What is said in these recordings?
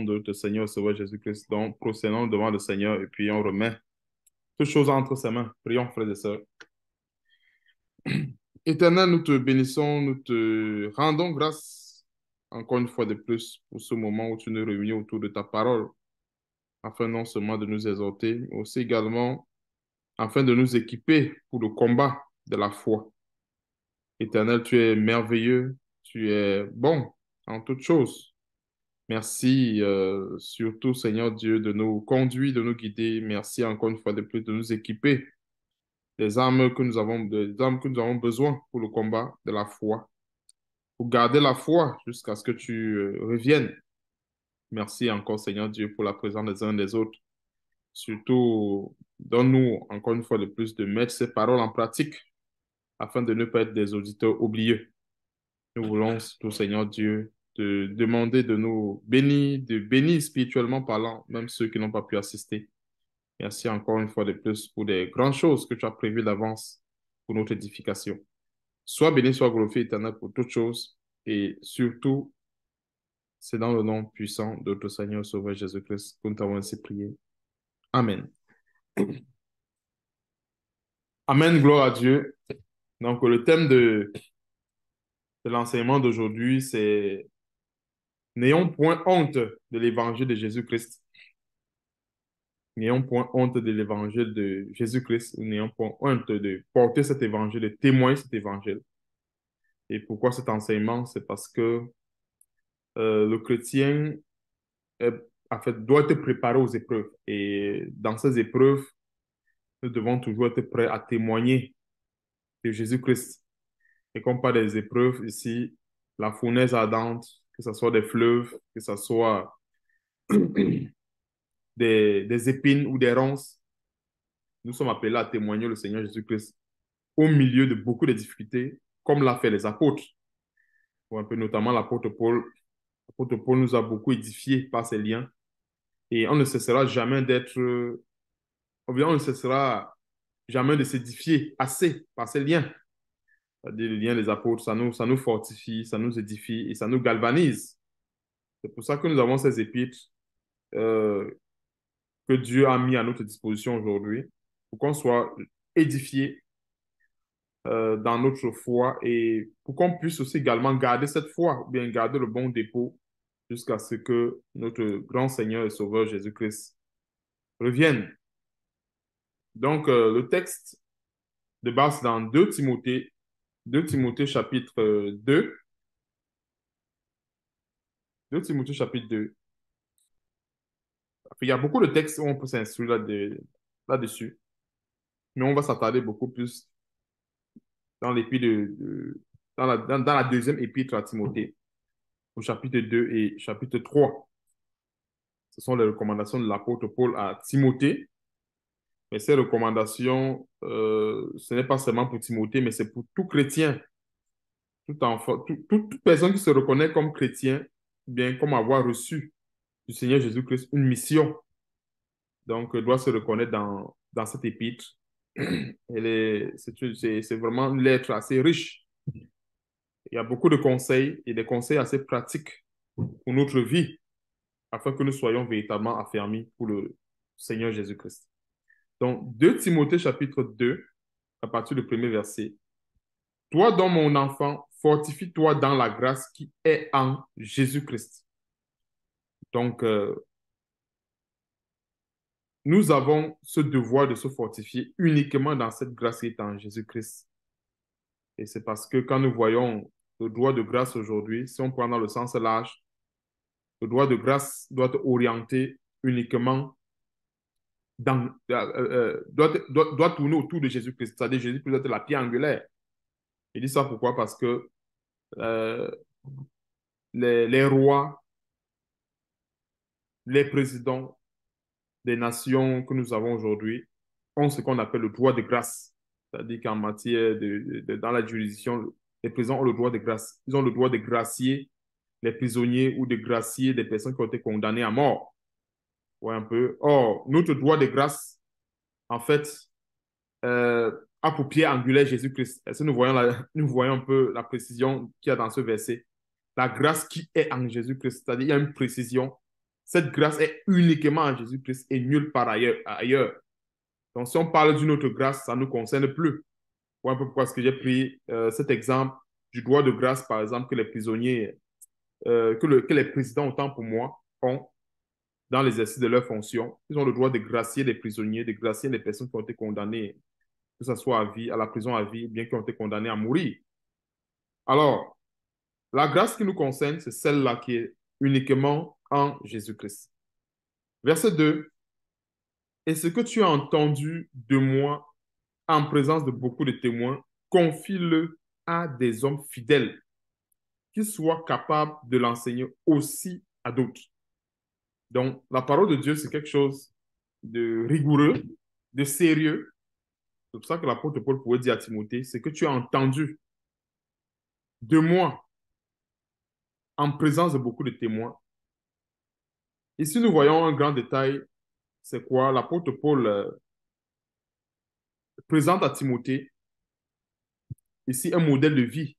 nom de notre Seigneur et Sauveur Jésus-Christ. Donc, procédons devant le Seigneur et puis on remet toutes choses entre ses mains. Prions, frères et sœurs. Éternel, nous te bénissons, nous te rendons grâce encore une fois de plus pour ce moment où tu nous réunis autour de ta parole, afin non seulement de nous exhorter, mais aussi également afin de nous équiper pour le combat de la foi. Éternel, tu es merveilleux, tu es bon en toutes choses. Merci surtout, Seigneur Dieu, de nous conduire, de nous guider. Merci encore une fois de plus de nous équiper des armes que nous avons besoin pour le combat de la foi, pour garder la foi jusqu'à ce que tu reviennes. Merci encore, Seigneur Dieu, pour la présence des uns et des autres. Surtout, donne-nous encore une fois de plus de mettre ces paroles en pratique afin de ne pas être des auditeurs oublieux. Nous voulons, tout Seigneur Dieu, te demander de nous bénir, de bénir spirituellement parlant, même ceux qui n'ont pas pu assister. Merci encore une fois de plus pour des grandes choses que tu as prévues d'avance pour notre édification. Sois béni, sois glorifié, éternel, pour toutes choses. Et surtout, c'est dans le nom puissant de notre Seigneur Sauveur Jésus-Christ que nous t'avons ainsi prié. Amen. Amen, gloire à Dieu. Donc, le thème de l'enseignement d'aujourd'hui, c'est n'ayons point honte de l'évangile de Jésus-Christ. N'ayons point honte de l'évangile de Jésus-Christ. N'ayons point honte de porter cet évangile, de témoigner cet évangile. Et pourquoi cet enseignement? C'est parce que le chrétien est- en fait, doit être préparé aux épreuves. Et dans ces épreuves, nous devons toujours être prêts à témoigner de Jésus-Christ. Et comme pas des épreuves ici, la fournaise ardente, que ce soit des fleuves, que ce soit des épines ou des ronces, nous sommes appelés à témoigner le Seigneur Jésus-Christ au milieu de beaucoup de difficultés, comme l'a fait les apôtres. Ou un peu notamment l'apôtre Paul. L'apôtre Paul nous a beaucoup édifiés par ses liens. Et on ne cessera jamais d'être, ou bien on ne cessera jamais de s'édifier assez par ces liens. C'est-à-dire les liens des apôtres, ça nous fortifie, ça nous édifie et ça nous galvanise. C'est pour ça que nous avons ces épîtres euh, que Dieu a mis à notre disposition aujourd'hui pour qu'on soit édifié dans notre foi et pour qu'on puisse aussi également garder cette foi, ou bien garder le bon dépôt jusqu'à ce que notre grand Seigneur et Sauveur Jésus-Christ revienne. Donc, le texte de base, c'est dans 2 Timothée chapitre 2. 2 Timothée chapitre 2. Il y a beaucoup de textes où on peut s'instruire là-dessus, mais on va s'attarder beaucoup plus dans l'épître dans la deuxième épître à Timothée, au chapitre 2 et chapitre 3. Ce sont les recommandations de l'apôtre Paul à Timothée. Mais ces recommandations, ce n'est pas seulement pour Timothée, mais c'est pour tout chrétien, tout enfant, toute personne qui se reconnaît comme chrétien, bien comme avoir reçu du Seigneur Jésus-Christ une mission. Donc, doit se reconnaître dans cette épître. C'est vraiment une lettre assez riche. Il y a beaucoup de conseils et des conseils assez pratiques pour notre vie, afin que nous soyons véritablement affermis pour le Seigneur Jésus-Christ. Donc, 2 Timothée chapitre 2, à partir du premier verset. Toi donc, mon enfant, fortifie-toi dans la grâce qui est en Jésus-Christ. Donc, nous avons ce devoir de se fortifier uniquement dans cette grâce qui est en Jésus-Christ. Et c'est parce que quand nous voyons le droit de grâce aujourd'hui, si on prend dans le sens large, le droit de grâce doit être orienté uniquement doit tourner autour de Jésus-Christ. C'est-à-dire Jésus-Christ doit être la pierre angulaire. Je dis ça pourquoi? Parce que euh, les rois, les présidents des nations que nous avons aujourd'hui ont ce qu'on appelle le droit de grâce. C'est-à-dire qu'en matière dans la juridiction, les présidents ont le droit de grâce. Ils ont le droit de gracier les prisonniers ou de gracier des personnes qui ont été condamnées à mort. Ouais, un peu. Or, notre droit de grâce, en fait, a pour pierre angulaire Jésus-Christ. Est-ce que nous voyons un peu la précision qu'il y a dans ce verset? La grâce qui est en Jésus-Christ, c'est-à-dire il y a une précision. Cette grâce est uniquement en Jésus-Christ et nulle part ailleurs. Donc, si on parle d'une autre grâce, ça ne nous concerne plus. Voilà un peu pourquoi est-ce que j'ai pris cet exemple du droit de grâce, par exemple, que les prisonniers, que les présidents, autant pour moi, ont dans l'exercice de leurs fonctions. Ils ont le droit de gracier les prisonniers, de gracier les personnes qui ont été condamnées, que ce soit à vie, à la prison à vie, bien qui ont été condamnées à mourir. Alors, la grâce qui nous concerne, c'est celle-là qui est uniquement en Jésus-Christ. Verset 2. Et ce que tu as entendu de moi en présence de beaucoup de témoins, confie-le à des hommes fidèles qui soient capables de l'enseigner aussi à d'autres. Donc, la parole de Dieu, c'est quelque chose de rigoureux, de sérieux. C'est pour ça que l'apôtre Paul pourrait dire à Timothée, c'est que tu as entendu de moi en présence de beaucoup de témoins. Ici, nous voyons un grand détail, c'est quoi? L'apôtre Paul présente à Timothée ici un modèle de vie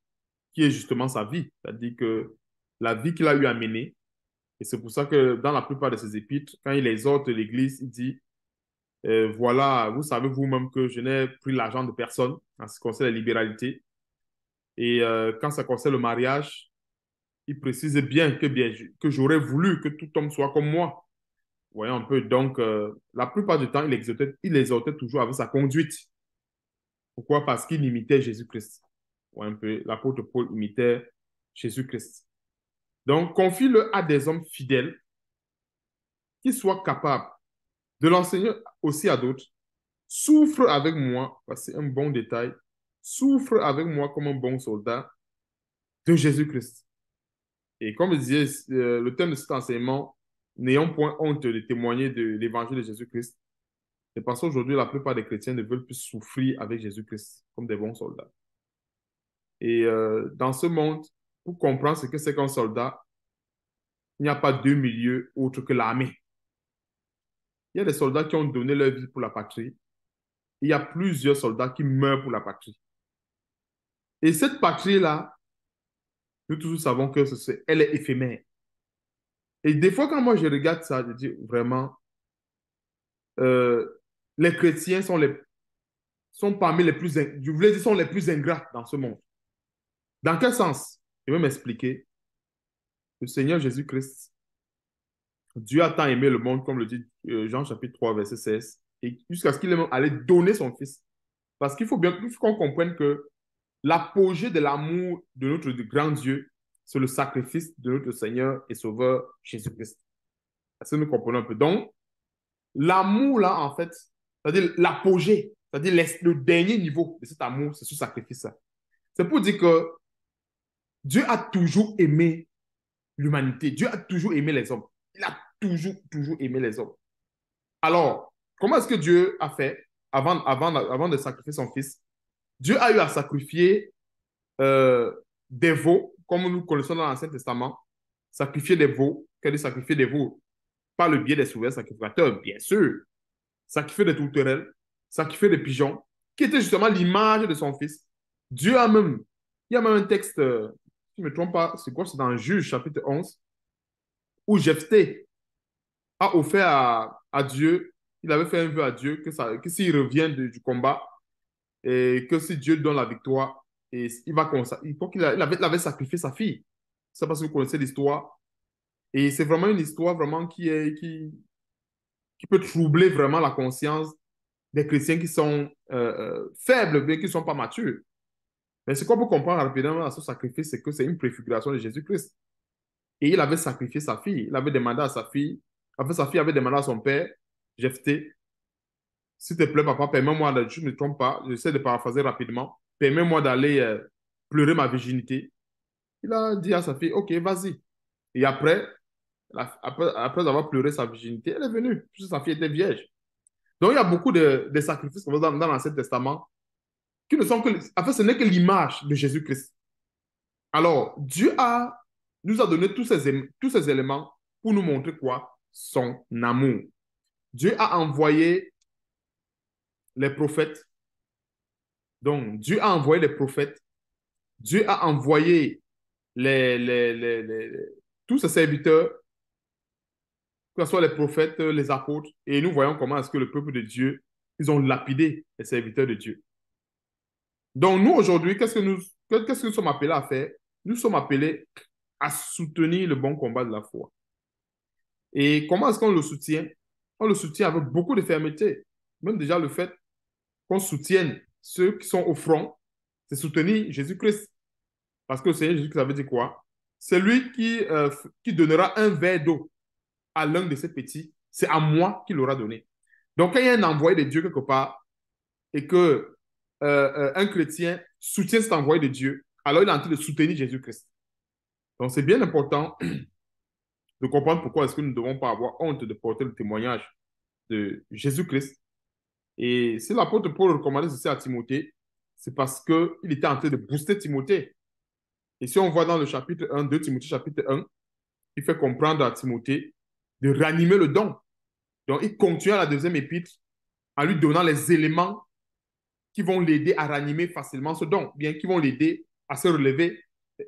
qui est justement sa vie, c'est-à-dire que la vie qu'il a eu à mener. Et c'est pour ça que dans la plupart de ses épîtres, quand il exhorte l'Église, il dit, voilà, vous savez vous-même que je n'ai pris l'argent de personne en ce qui concerne la libéralité. Et quand ça concerne le mariage, il précise bien, que j'aurais voulu que tout homme soit comme moi. Vous voyez un peu, donc la plupart du temps, il exhortait toujours avec sa conduite. Pourquoi? Parce qu'il imitait Jésus-Christ. Vous voyez un peu, l'apôtre Paul imitait Jésus-Christ. Donc, confie-le à des hommes fidèles qui soient capables de l'enseigner aussi à d'autres. Souffre avec moi, c'est un bon détail, souffre avec moi comme un bon soldat de Jésus-Christ. Et comme je disais, le thème de cet enseignement, n'ayons point honte de témoigner de l'évangile de Jésus-Christ. C'est parce qu'aujourd'hui, la plupart des chrétiens ne veulent plus souffrir avec Jésus-Christ comme des bons soldats. Et dans ce monde, pour comprendre ce que c'est qu'un soldat, il n'y a pas deux milieux autres que l'armée. Il y a des soldats qui ont donné leur vie pour la patrie. Il y a plusieurs soldats qui meurent pour la patrie. Et cette patrie-là, nous tous savons que elle est éphémère. Et des fois, quand moi je regarde ça, je dis vraiment, euh, les chrétiens sont parmi les plus, je voulais dire, sont les plus ingrats dans ce monde. Dans quel sens? Je vais m'expliquer. Le Seigneur Jésus-Christ, Dieu a tant aimé le monde, comme le dit Jean chapitre 3, verset 16, et jusqu'à ce qu'il allait donner son Fils. Parce qu'il faut bien qu'on comprenne que l'apogée de l'amour de notre grand Dieu, c'est le sacrifice de notre Seigneur et Sauveur Jésus-Christ. Est-ce que nous comprenons un peu? Donc, l'amour, là, en fait, c'est-à-dire l'apogée, c'est-à-dire le dernier niveau de cet amour, c'est ce sacrifice-là. C'est pour dire que Dieu a toujours aimé l'humanité. Dieu a toujours aimé les hommes. Il a toujours aimé les hommes. Alors, comment est-ce que Dieu a fait avant de sacrifier son fils? Dieu a eu à sacrifier des veaux, comme nous connaissons dans l'Ancien Testament, sacrifier des veaux, qu'est-ce que sacrifier des veaux? Par le biais des souverains sacrificateurs, bien sûr. Sacrifier des tourterelles, sacrifier des pigeons, qui était justement l'image de son fils. Dieu a même, il y a même un texte, si je ne me trompe pas, c'est quoi? C'est dans Juge chapitre 11, où Jephthé a offert à Dieu, il avait fait un vœu à Dieu que s'il revient du combat, et que si Dieu donne la victoire, et il avait sacrifié sa fille. C'est parce que vous connaissez l'histoire. Et c'est vraiment une histoire vraiment qui peut troubler vraiment la conscience des chrétiens qui sont faibles, mais qui ne sont pas matures. Mais ce qu'on peut comprendre rapidement à ce sacrifice, c'est que c'est une préfiguration de Jésus-Christ. Et il avait sacrifié sa fille. Il avait demandé à sa fille, en fait, sa fille avait demandé à son père, Jephthé, s'il te plaît, papa, permets-moi, je ne me trompe pas, j'essaie de paraphraser rapidement, permets-moi d'aller pleurer ma virginité. Il a dit à sa fille, OK, vas-y. Et après avoir pleuré sa virginité, elle est venue, puisque sa fille était vierge. Donc, il y a beaucoup de sacrifices dans l'Ancien Testament qui ne sont que, en fait, ce n'est que l'image de Jésus-Christ. Alors, nous a donné tous ces éléments pour nous montrer quoi? Son amour. Dieu a envoyé les prophètes. Donc, Dieu a envoyé les prophètes. Dieu a envoyé tous ses serviteurs que ce soit les prophètes, les apôtres, et nous voyons comment est-ce que le peuple de Dieu, ils ont lapidé les serviteurs de Dieu. Donc nous, aujourd'hui, qu'est-ce que nous sommes appelés à faire? Nous sommes appelés à soutenir le bon combat de la foi. Et comment est-ce qu'on le soutient? On le soutient avec beaucoup de fermeté. Même déjà le fait qu'on soutienne ceux qui sont au front, c'est soutenir Jésus-Christ. Parce que le Seigneur Jésus-Christ avait dit quoi? C'est lui qui donnera un verre d'eau à l'un de ses petits, c'est à moi qu'il l'aura donné. Donc, quand il y a un envoyé de Dieu quelque part et que un chrétien soutient cet envoyé de Dieu, alors il est en train de soutenir Jésus-Christ. Donc, c'est bien important de comprendre pourquoi est-ce que nous ne devons pas avoir honte de porter le témoignage de Jésus-Christ. Et si l'apôtre Paul recommandait ceci à Timothée, c'est parce qu'il était en train de booster Timothée. Et si on voit dans le chapitre 1 de Timothée, chapitre 1, il fait comprendre à Timothée de ranimer le don. Donc, il continue à la deuxième épître en lui donnant les éléments qui vont l'aider à ranimer facilement ce don, bien qui vont l'aider à se relever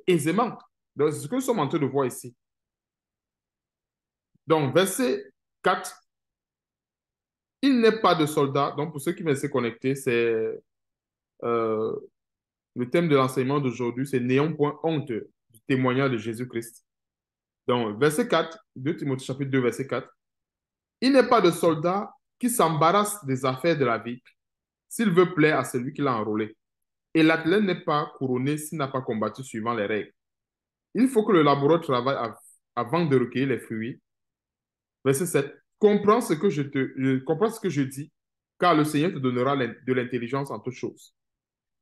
aisément. Donc, c'est ce que nous sommes en train de voir ici. Donc, verset 4, il n'est pas de soldat. Donc, pour ceux qui veulent se connecter, c'est euh, le thème de l'enseignement d'aujourd'hui, c'est n'ayons point honte du témoignage de Jésus-Christ. Donc, verset 4, 2 Timothée chapitre 2, verset 4. Il n'est pas de soldat qui s'embarrasse des affaires de la vie s'il veut plaire à celui qui l'a enrôlé. Et l'athlète n'est pas couronné s'il n'a pas combattu suivant les règles. Il faut que le laboureur travaille avant de recueillir les fruits. Verset 7. Comprends ce que je dis, car le Seigneur te donnera de l'intelligence en toutes choses.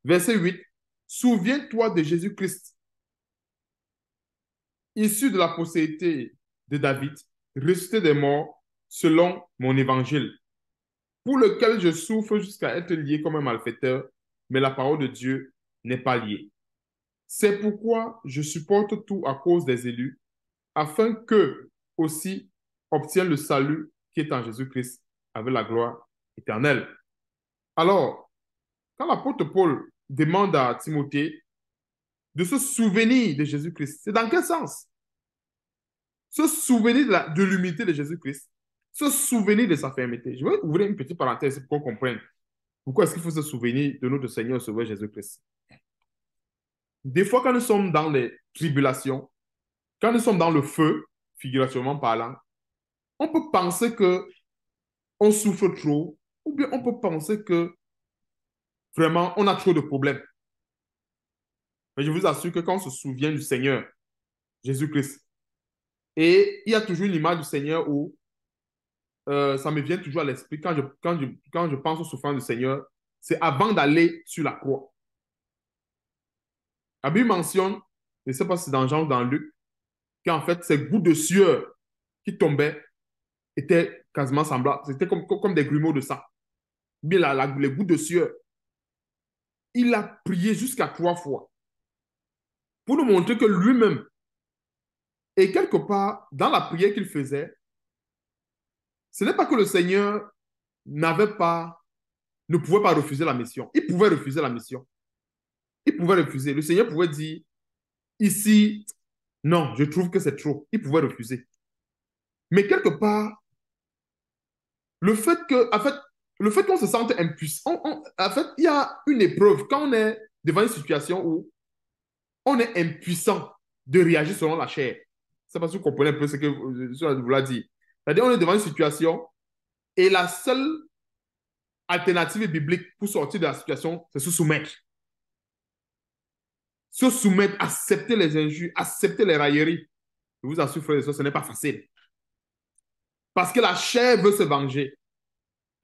Verset 8. Souviens-toi de Jésus-Christ, issu de la postérité de David, ressuscité des morts, selon mon évangile, pour lequel je souffre jusqu'à être lié comme un malfaiteur, mais la parole de Dieu n'est pas liée. C'est pourquoi je supporte tout à cause des élus, afin qu'eux aussi obtiennent le salut qui est en Jésus-Christ avec la gloire éternelle. Alors, quand l'apôtre Paul demande à Timothée de se souvenir de Jésus-Christ, c'est dans quel sens? Se souvenir de l'humilité de Jésus-Christ, se souvenir de sa fermeté. Je vais ouvrir une petite parenthèse pour qu'on comprenne pourquoi est-ce qu'il faut se souvenir de notre Seigneur et Sauveur Jésus-Christ. Des fois, quand nous sommes dans les tribulations, quand nous sommes dans le feu, figurativement parlant, on peut penser que on souffre trop, ou bien on peut penser que vraiment on a trop de problèmes. Mais je vous assure que quand on se souvient du Seigneur, Jésus-Christ, et il y a toujours une image du Seigneur où ça me vient toujours à l'esprit quand je pense au souffrance du Seigneur, c'est avant d'aller sur la croix. La Bible mentionne, je ne sais pas si c'est dans Jean ou dans Luc, qu'en fait, ces gouttes de sueur qui tombaient étaient quasiment semblables. C'était comme des grumeaux de sang. Bien les gouttes de sueur. Il a prié jusqu'à 3 fois pour nous montrer que lui-même, et quelque part, dans la prière qu'il faisait, ce n'est pas que le Seigneur ne pouvait pas refuser la mission. Il pouvait refuser la mission. Il pouvait refuser. Le Seigneur pouvait dire, ici, non, je trouve que c'est trop. Il pouvait refuser. Mais quelque part, le fait qu'on se sente impuissant, en fait, il y a une épreuve. Quand on est devant une situation où on est impuissant de réagir selon la chair. C'est parce que vous comprenez un peu ce que je voulais dire. C'est-à-dire, on est devant une situation et la seule alternative biblique pour sortir de la situation, c'est se soumettre. Se soumettre, accepter les injures, accepter les railleries. Je vous assure, frères et sœurs, ce n'est pas facile. Parce que la chair veut se venger.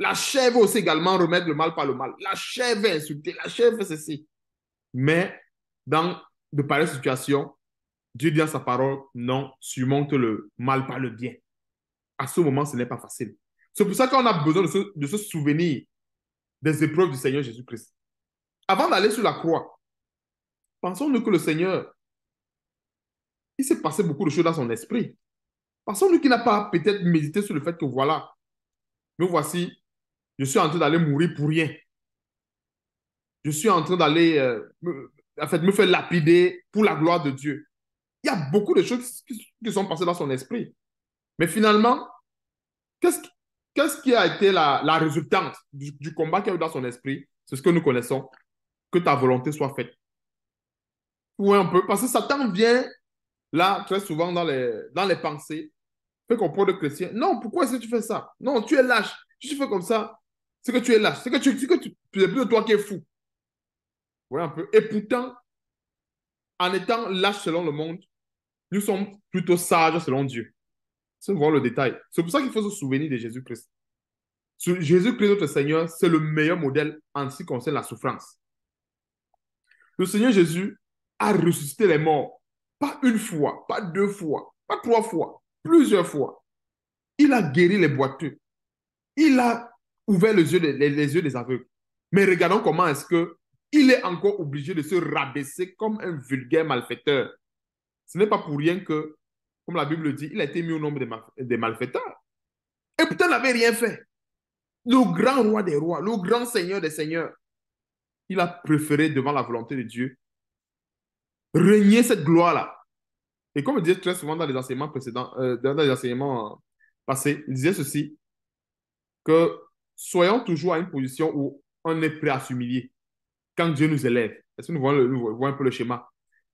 La chair veut aussi également remettre le mal par le mal. La chair veut insulter. La chair veut ceci. Mais dans de pareilles situations, Dieu dit dans sa parole, non, surmonte le mal par le bien. À ce moment, ce n'est pas facile. C'est pour ça qu'on a besoin de se souvenir des épreuves du Seigneur Jésus-Christ. Avant d'aller sur la croix, pensons-nous que le Seigneur, il s'est passé beaucoup de choses dans son esprit. Pensons-nous qu'il n'a pas peut-être médité sur le fait que voilà, me voici, je suis en train d'aller mourir pour rien. Je suis en train d'aller, me faire lapider pour la gloire de Dieu. Il y a beaucoup de choses qui sont passées dans son esprit. Mais finalement, Qu'est-ce qui, qu'est-ce qui a été la résultante du combat qu'il y a eu dans son esprit? C'est ce que nous connaissons. Que ta volonté soit faite. Oui, un peu. Parce que Satan vient là, très souvent, dans les pensées, fait comprendre aux chrétiens. Non, pourquoi est-ce que tu fais ça? Non, tu es lâche. Si tu fais comme ça, c'est que tu es lâche. C'est plus de toi qui es fou. Oui, un peu. Et pourtant, en étant lâche selon le monde, nous sommes plutôt sages selon Dieu. C'est voir le détail. C'est pour ça qu'il faut se souvenir de Jésus-Christ. Jésus-Christ, notre Seigneur, c'est le meilleur modèle en ce qui concerne la souffrance. Le Seigneur Jésus a ressuscité les morts. Pas une fois, pas deux fois, pas trois fois, plusieurs fois. Il a guéri les boiteux. Il a ouvert les yeux des aveugles. Mais regardons comment est-ce que il est encore obligé de se rabaisser comme un vulgaire malfaiteur. Ce n'est pas pour rien que, comme la Bible dit, il a été mis au nombre des malfaiteurs. Et pourtant, il n'avait rien fait. Le grand roi des rois, le grand seigneur des seigneurs, il a préféré, devant la volonté de Dieu, régner cette gloire-là. Et comme je disais très souvent dans les enseignements précédents, dans les enseignements passés, il disait ceci, que soyons toujours à une position où on est prêt à s'humilier quand Dieu nous élève. Est-ce que nous voyons un peu le schéma?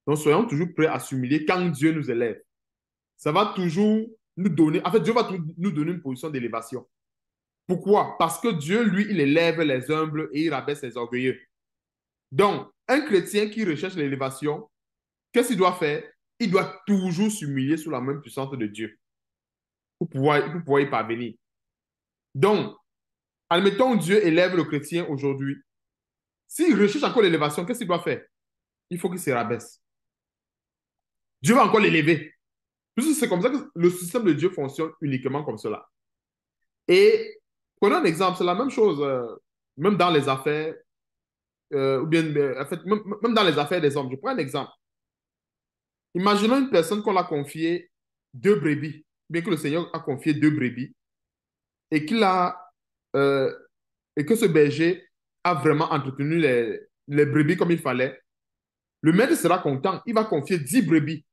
Donc, soyons toujours prêts à s'humilier quand Dieu nous élève. Ça va toujours nous donner, en fait, Dieu va nous donner une position d'élévation. Pourquoi? Parce que Dieu, lui, il élève les humbles et il rabaisse les orgueilleux. Donc, un chrétien qui recherche l'élévation, qu'est-ce qu'il doit faire? Il doit toujours s'humilier sous la main puissante de Dieu pour pouvoir y parvenir. Donc, admettons Dieu élève le chrétien aujourd'hui. S'il recherche encore l'élévation, qu'est-ce qu'il doit faire? Il faut qu'il se rabaisse. Dieu va encore l'élever. C'est comme ça que le système de Dieu fonctionne uniquement comme cela. Et prenons un exemple, c'est la même chose, même dans les affaires, ou bien, en fait, même dans les affaires des hommes. Je prends un exemple. Imaginons une personne qu'on a confié deux brebis, bien que le Seigneur a confié deux brebis, et qu'il a, euh, et que ce berger a vraiment entretenu les brebis comme il fallait. Le maître sera content. Il va confier 10 brebis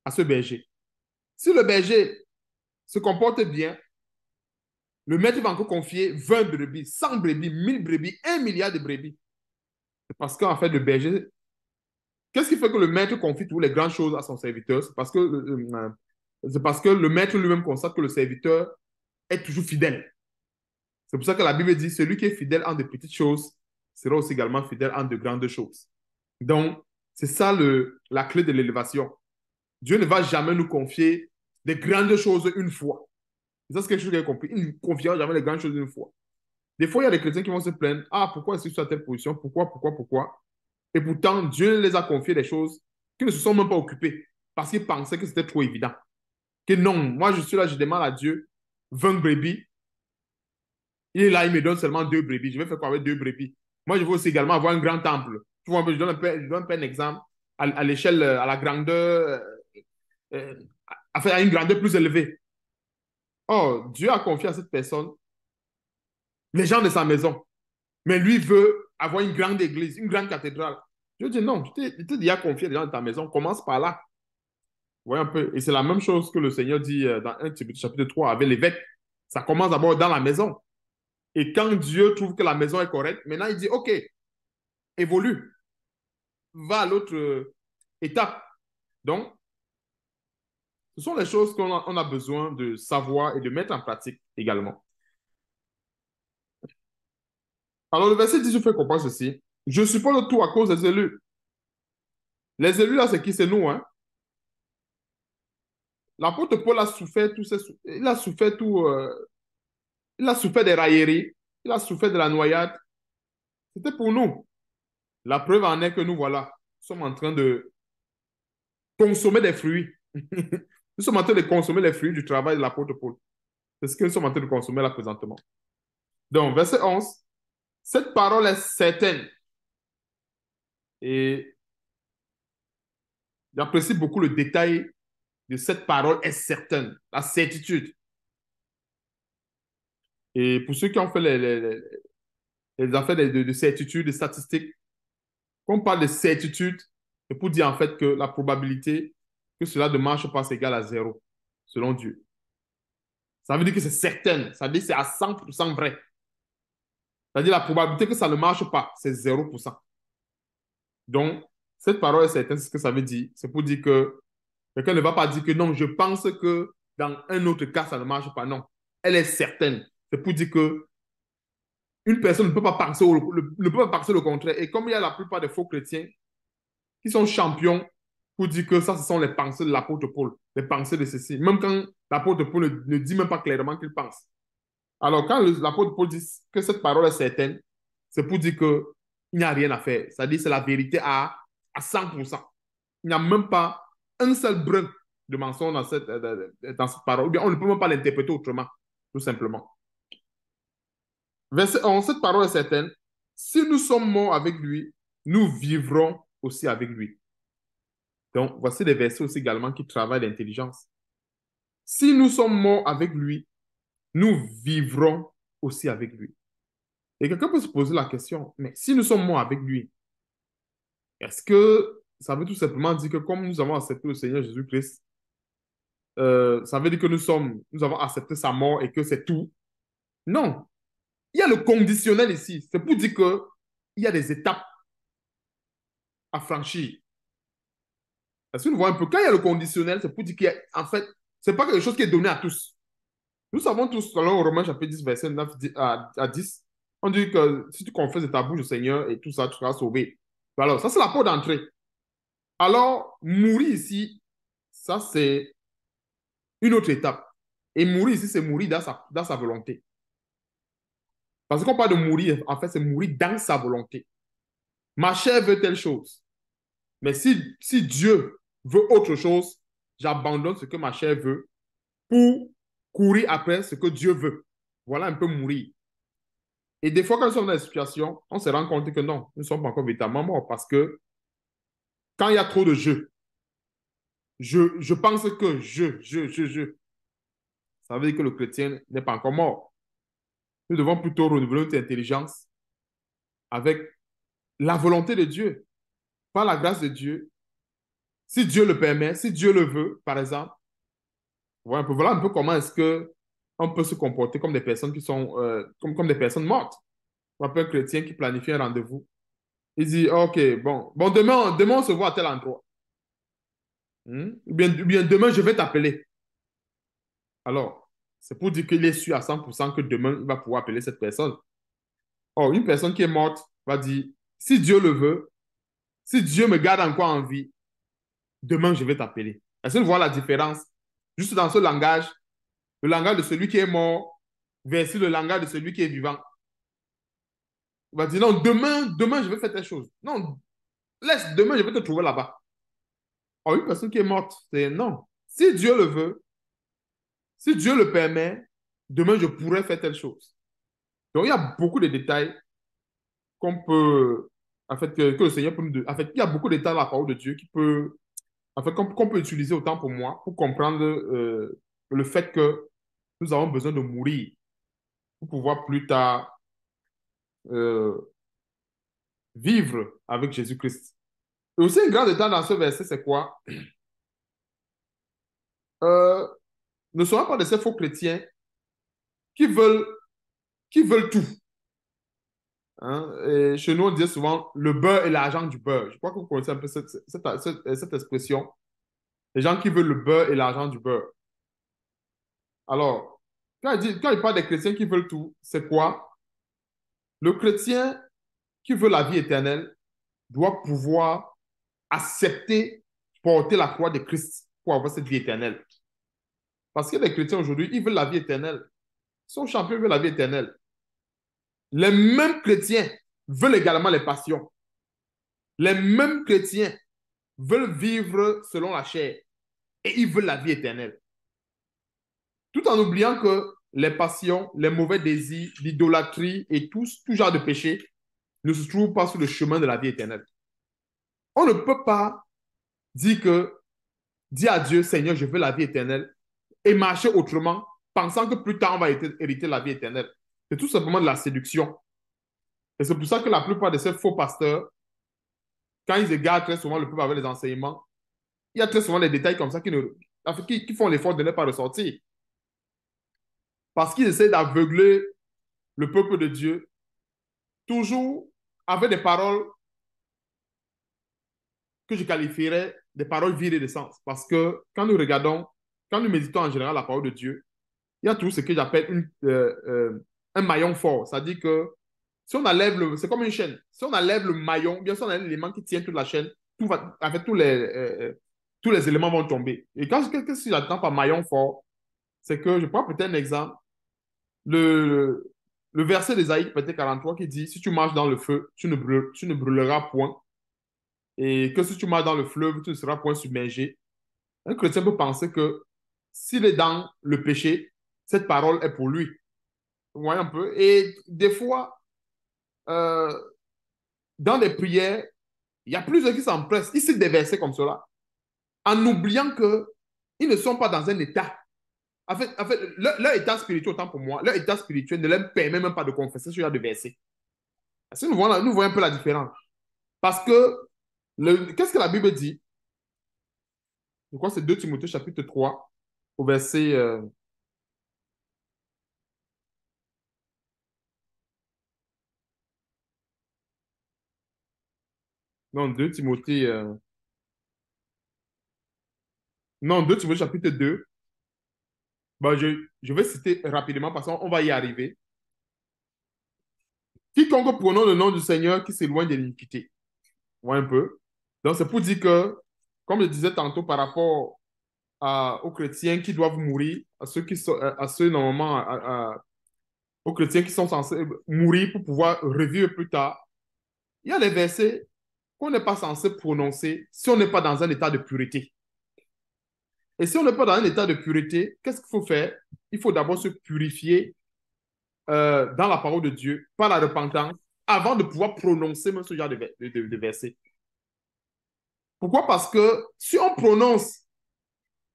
à ce berger. Si le berger se comporte bien, le maître va encore confier 20 brebis, 100 brebis, 1000 brebis, 1 milliard de brebis. C'est parce qu'en fait, le berger, qu'est-ce qui fait que le maître confie toutes les grandes choses à son serviteur? C'est parce que le maître lui-même constate que le serviteur est toujours fidèle. C'est pour ça que la Bible dit, celui qui est fidèle en de petites choses sera aussi également fidèle en de grandes choses. Donc, c'est ça la clé de l'élévation. Dieu ne va jamais nous confier des grandes choses une fois. Ça, c'est quelque chose que j'ai compris. Il ne confiera jamais les grandes choses une fois. Des fois, il y a des chrétiens qui vont se plaindre. Ah, pourquoi est-ce que je suis à telle position? Pourquoi? Et pourtant, Dieu les a confié des choses qui ne se sont même pas occupés parce qu'ils pensaient que c'était trop évident. Que non, moi, je suis là, je demande à Dieu 20 brebis. Il est là, il me donne seulement 2 brebis. Je vais faire quoi avec 2 brebis? Moi, je veux aussi également avoir un grand temple. Tu vois, je donne un peu un exemple à l'échelle, à la grandeur, euh, à une grandeur plus élevée. Oh, Dieu a confié à cette personne les gens de sa maison. Mais lui veut avoir une grande église, une grande cathédrale. Je dis non, tu t'es déjà confié les gens de ta maison, commence par là. Vous voyez un peu. Et c'est la même chose que le Seigneur dit dans 1 Timothée chapitre 3 avec l'évêque. Ça commence d'abord dans la maison. Et quand Dieu trouve que la maison est correcte, maintenant il dit, OK, évolue, va à l'autre étape. Donc, ce sont les choses qu'on a besoin de savoir et de mettre en pratique également. Alors, le verset 18 fait comprendre ceci. Je suppose tout à cause des élus. Les élus, là, c'est qui? C'est nous, hein? L'apôtre Paul a souffert il a souffert il a souffert des railleries, il a souffert de la noyade. C'était pour nous. La preuve en est que nous, voilà, nous sommes en train de consommer des fruits. Nous sommes en train de consommer les fruits du travail de l'apôtre Paul. C'est ce que nous sommes en train de consommer là présentement. Donc, verset 11. Cette parole est certaine. Et j'apprécie beaucoup le détail de cette parole est certaine, la certitude. Et pour ceux qui ont fait les affaires de certitude, de statistiques, quand on parle de certitude, c'est pour dire en fait que la probabilité que cela ne marche pas, c'est égal à zéro, selon Dieu. Ça veut dire que c'est certain. Ça veut dire que c'est à 100% vrai. C'est-à-dire la probabilité que ça ne marche pas, c'est 0%. Donc, cette parole est certaine, c'est ce que ça veut dire. C'est pour dire que quelqu'un ne va pas dire que non, je pense que dans un autre cas, ça ne marche pas. Non, elle est certaine. C'est pour dire que une personne ne peut pas penser ne peut pas penser le contraire. Et comme il y a la plupart des faux chrétiens qui sont champions pour dire que ça, ce sont les pensées de l'apôtre Paul, les pensées de ceci. Même quand l'apôtre Paul ne dit même pas clairement qu'il pense. Alors, quand l'apôtre Paul dit que cette parole est certaine, c'est pour dire qu'il n'y a rien à faire. C'est-à-dire que c'est la vérité à 100%. Il n'y a même pas un seul brin de mensonge dans cette parole. Ou bien on ne peut même pas l'interpréter autrement, tout simplement. Verset 11, cette parole est certaine. Si nous sommes morts avec lui, nous vivrons aussi avec lui. Donc, voici des versets aussi également qui travaillent l'intelligence. Si nous sommes morts avec lui, nous vivrons aussi avec lui. Et quelqu'un peut se poser la question, mais si nous sommes morts avec lui, est-ce que ça veut tout simplement dire que comme nous avons accepté le Seigneur Jésus-Christ, ça veut dire que nous avons accepté sa mort et que c'est tout? Non. Il y a le conditionnel ici. C'est pour dire qu'il y a des étapes à franchir. Est-ce que nous voyons un peu? Quand il y a le conditionnel, c'est pour dire qu'en fait, ce n'est pas quelque chose qui est donné à tous. Nous savons tous, selon Romains chapitre 10, verset 9 à 10, on dit que si tu confesses de ta bouche au Seigneur et tout ça, tu seras sauvé. Alors, ça, c'est la porte d'entrée. Alors, mourir ici, ça, c'est une autre étape. Et mourir ici, c'est mourir dans sa volonté. Parce qu'on parle de mourir, en fait, c'est mourir dans sa volonté. Ma chair veut telle chose. Mais si Dieu veut autre chose, j'abandonne ce que ma chair veut pour courir après ce que Dieu veut. Voilà un peu mourir. Et des fois, quand nous sommes dans des situations, on se rend compte que non, nous ne sommes pas encore véritablement morts parce que quand il y a trop de je pense que ça veut dire que le chrétien n'est pas encore mort. Nous devons plutôt renouveler notre intelligence avec la volonté de Dieu, par la grâce de Dieu. Si Dieu le permet, si Dieu le veut, par exemple, voilà un peu comment est-ce que on peut se comporter comme des personnes qui sont comme des personnes mortes. On appelle un chrétien qui planifie un rendez-vous. Il dit, OK, bon demain on se voit à tel endroit. Ou bien demain, je vais t'appeler. Alors, c'est pour dire qu'il est sûr à 100% que demain, il va pouvoir appeler cette personne. Or, une personne qui est morte va dire, si Dieu le veut, si Dieu me garde encore en vie, demain, je vais t'appeler. Est-ce que vous voyez la différence? Juste dans ce langage, le langage de celui qui est mort versus le langage de celui qui est vivant. Il va dire, non, demain, je vais faire telle chose. Non, laisse, demain, je vais te trouver là-bas. Or, une personne qui est morte, c'est non. Si Dieu le veut, si Dieu le permet, demain, je pourrais faire telle chose. Donc, il y a beaucoup de détails qu'on peut, en fait, que le Seigneur peut nous... En fait, il y a beaucoup de détails dans la parole de Dieu qui peut, en fait, qu'on peut utiliser autant pour moi, pour comprendre le fait que nous avons besoin de mourir pour pouvoir plus tard euh, vivre avec Jésus-Christ. Et aussi, un grand détail dans ce verset, c'est quoi? Euh, ne soyons pas de ces faux chrétiens qui veulent, qui veulent tout. Hein? Et chez nous, on dit souvent le beurre et l'argent du beurre. Je crois que vous connaissez un peu cette expression. Les gens qui veulent le beurre et l'argent du beurre. Alors, quand il parle des chrétiens qui veulent tout, c'est quoi? Le chrétien qui veut la vie éternelle doit pouvoir accepter, porter la croix de Christ pour avoir cette vie éternelle. Parce que les chrétiens aujourd'hui, ils veulent la vie éternelle. Son champion veut la vie éternelle. Les mêmes chrétiens veulent également les passions. Les mêmes chrétiens veulent vivre selon la chair et ils veulent la vie éternelle. Tout en oubliant que les passions, les mauvais désirs, l'idolâtrie et tout genre de péché ne se trouvent pas sur le chemin de la vie éternelle. On ne peut pas dire à Dieu, Seigneur, je veux la vie éternelle et marcher autrement, pensant que plus tard on va hériter la vie éternelle. C'est tout simplement de la séduction. Et c'est pour ça que la plupart de ces faux pasteurs, quand ils égarent très souvent le peuple avec les enseignements, il y a très souvent des détails comme ça qui font l'effort de ne pas ressortir. parce qu'ils essaient d'aveugler le peuple de Dieu, toujours avec des paroles que je qualifierais des paroles vides de sens. Parce que quand nous méditons en général la parole de Dieu, il y a tout ce que j'appelle un maillon fort. C'est-à-dire que si on enlève c'est comme une chaîne. Si on enlève le maillon, bien sûr, on enlève l'élément qui tient toute la chaîne, en fait, tous les éléments vont tomber. Et qu'est-ce que j'attends par maillon fort? C'est que, je prends peut-être un exemple, le, le verset d'Ésaïe, peut-être 43, qui dit, si tu marches dans le feu, tu ne brûleras point. Et que si tu marches dans le fleuve, tu ne seras point submergé. Un chrétien peut penser que s'il est dans le péché, cette parole est pour lui. Vous voyez un peu? Et des fois, euh, dans les prières, il y a plusieurs qui s'empressent. Ils citent des versets comme cela, en oubliant qu'ils ne sont pas dans un état. En fait leur état spirituel, autant pour moi, leur état spirituel ne leur permet même pas de confesser ce genre de versets. Est-ce que nous voyons un peu la différence? Parce que, qu'est-ce que la Bible dit? Je crois que c'est 2 Timothée chapitre 3, au verset... non, 2 Timothée... non, 2 Timothée chapitre 2. Bah, je vais citer rapidement parce qu'on va y arriver. Quiconque prononce le nom du Seigneur qui s'éloigne de l'iniquité. Ouais, un peu. Donc, c'est pour dire que, comme je disais tantôt par rapport aux chrétiens qui doivent mourir, à ceux normalement, aux chrétiens qui sont censés mourir pour pouvoir revivre plus tard, il y a des versets qu'on n'est pas censé prononcer si on n'est pas dans un état de pureté. Et si on n'est pas dans un état de pureté, qu'est-ce qu'il faut faire? Il faut d'abord se purifier dans la parole de Dieu, par la repentance, avant de pouvoir prononcer même ce genre de versets. Pourquoi? Parce que si on prononce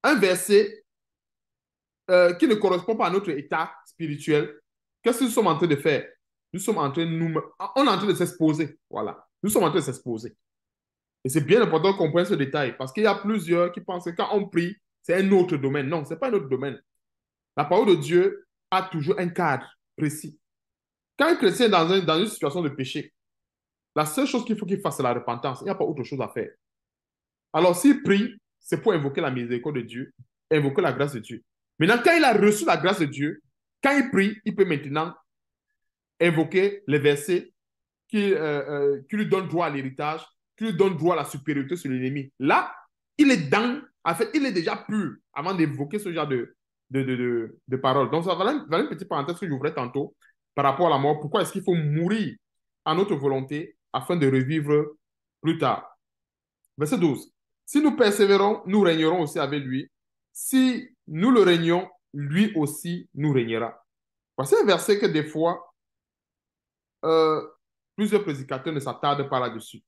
un verset qui ne correspond pas à notre état spirituel, qu'est-ce que nous sommes en train de faire? Nous sommes en train de on est en train de s'exposer. Voilà. Nous sommes en train de s'exposer. Et c'est bien important qu'on comprenne ce détail parce qu'il y a plusieurs qui pensent que quand on prie, c'est un autre domaine. Non, ce n'est pas un autre domaine. La parole de Dieu a toujours un cadre précis. Quand un chrétien est dans une situation de péché, la seule chose qu'il faut qu'il fasse, c'est la repentance. Il n'y a pas autre chose à faire. Alors, s'il prie, c'est pour invoquer la miséricorde de Dieu, invoquer la grâce de Dieu. Maintenant, quand il a reçu la grâce de Dieu, quand il prie, il peut maintenant invoquer les versets qui lui donnent droit à l'héritage, qui lui donnent droit à la supériorité sur l'ennemi. Là, en fait, il est déjà pur avant d'évoquer ce genre de paroles. Donc, ça va une petite parenthèse que j'ouvrais tantôt par rapport à la mort. Pourquoi est-ce qu'il faut mourir à notre volonté afin de revivre plus tard? Verset 12. Si nous persévérons, nous régnerons aussi avec lui. Si nous le régnons, lui aussi nous régnera. Voici un verset que des fois, euh, plusieurs prédicateurs ne s'attardent pas là-dessus.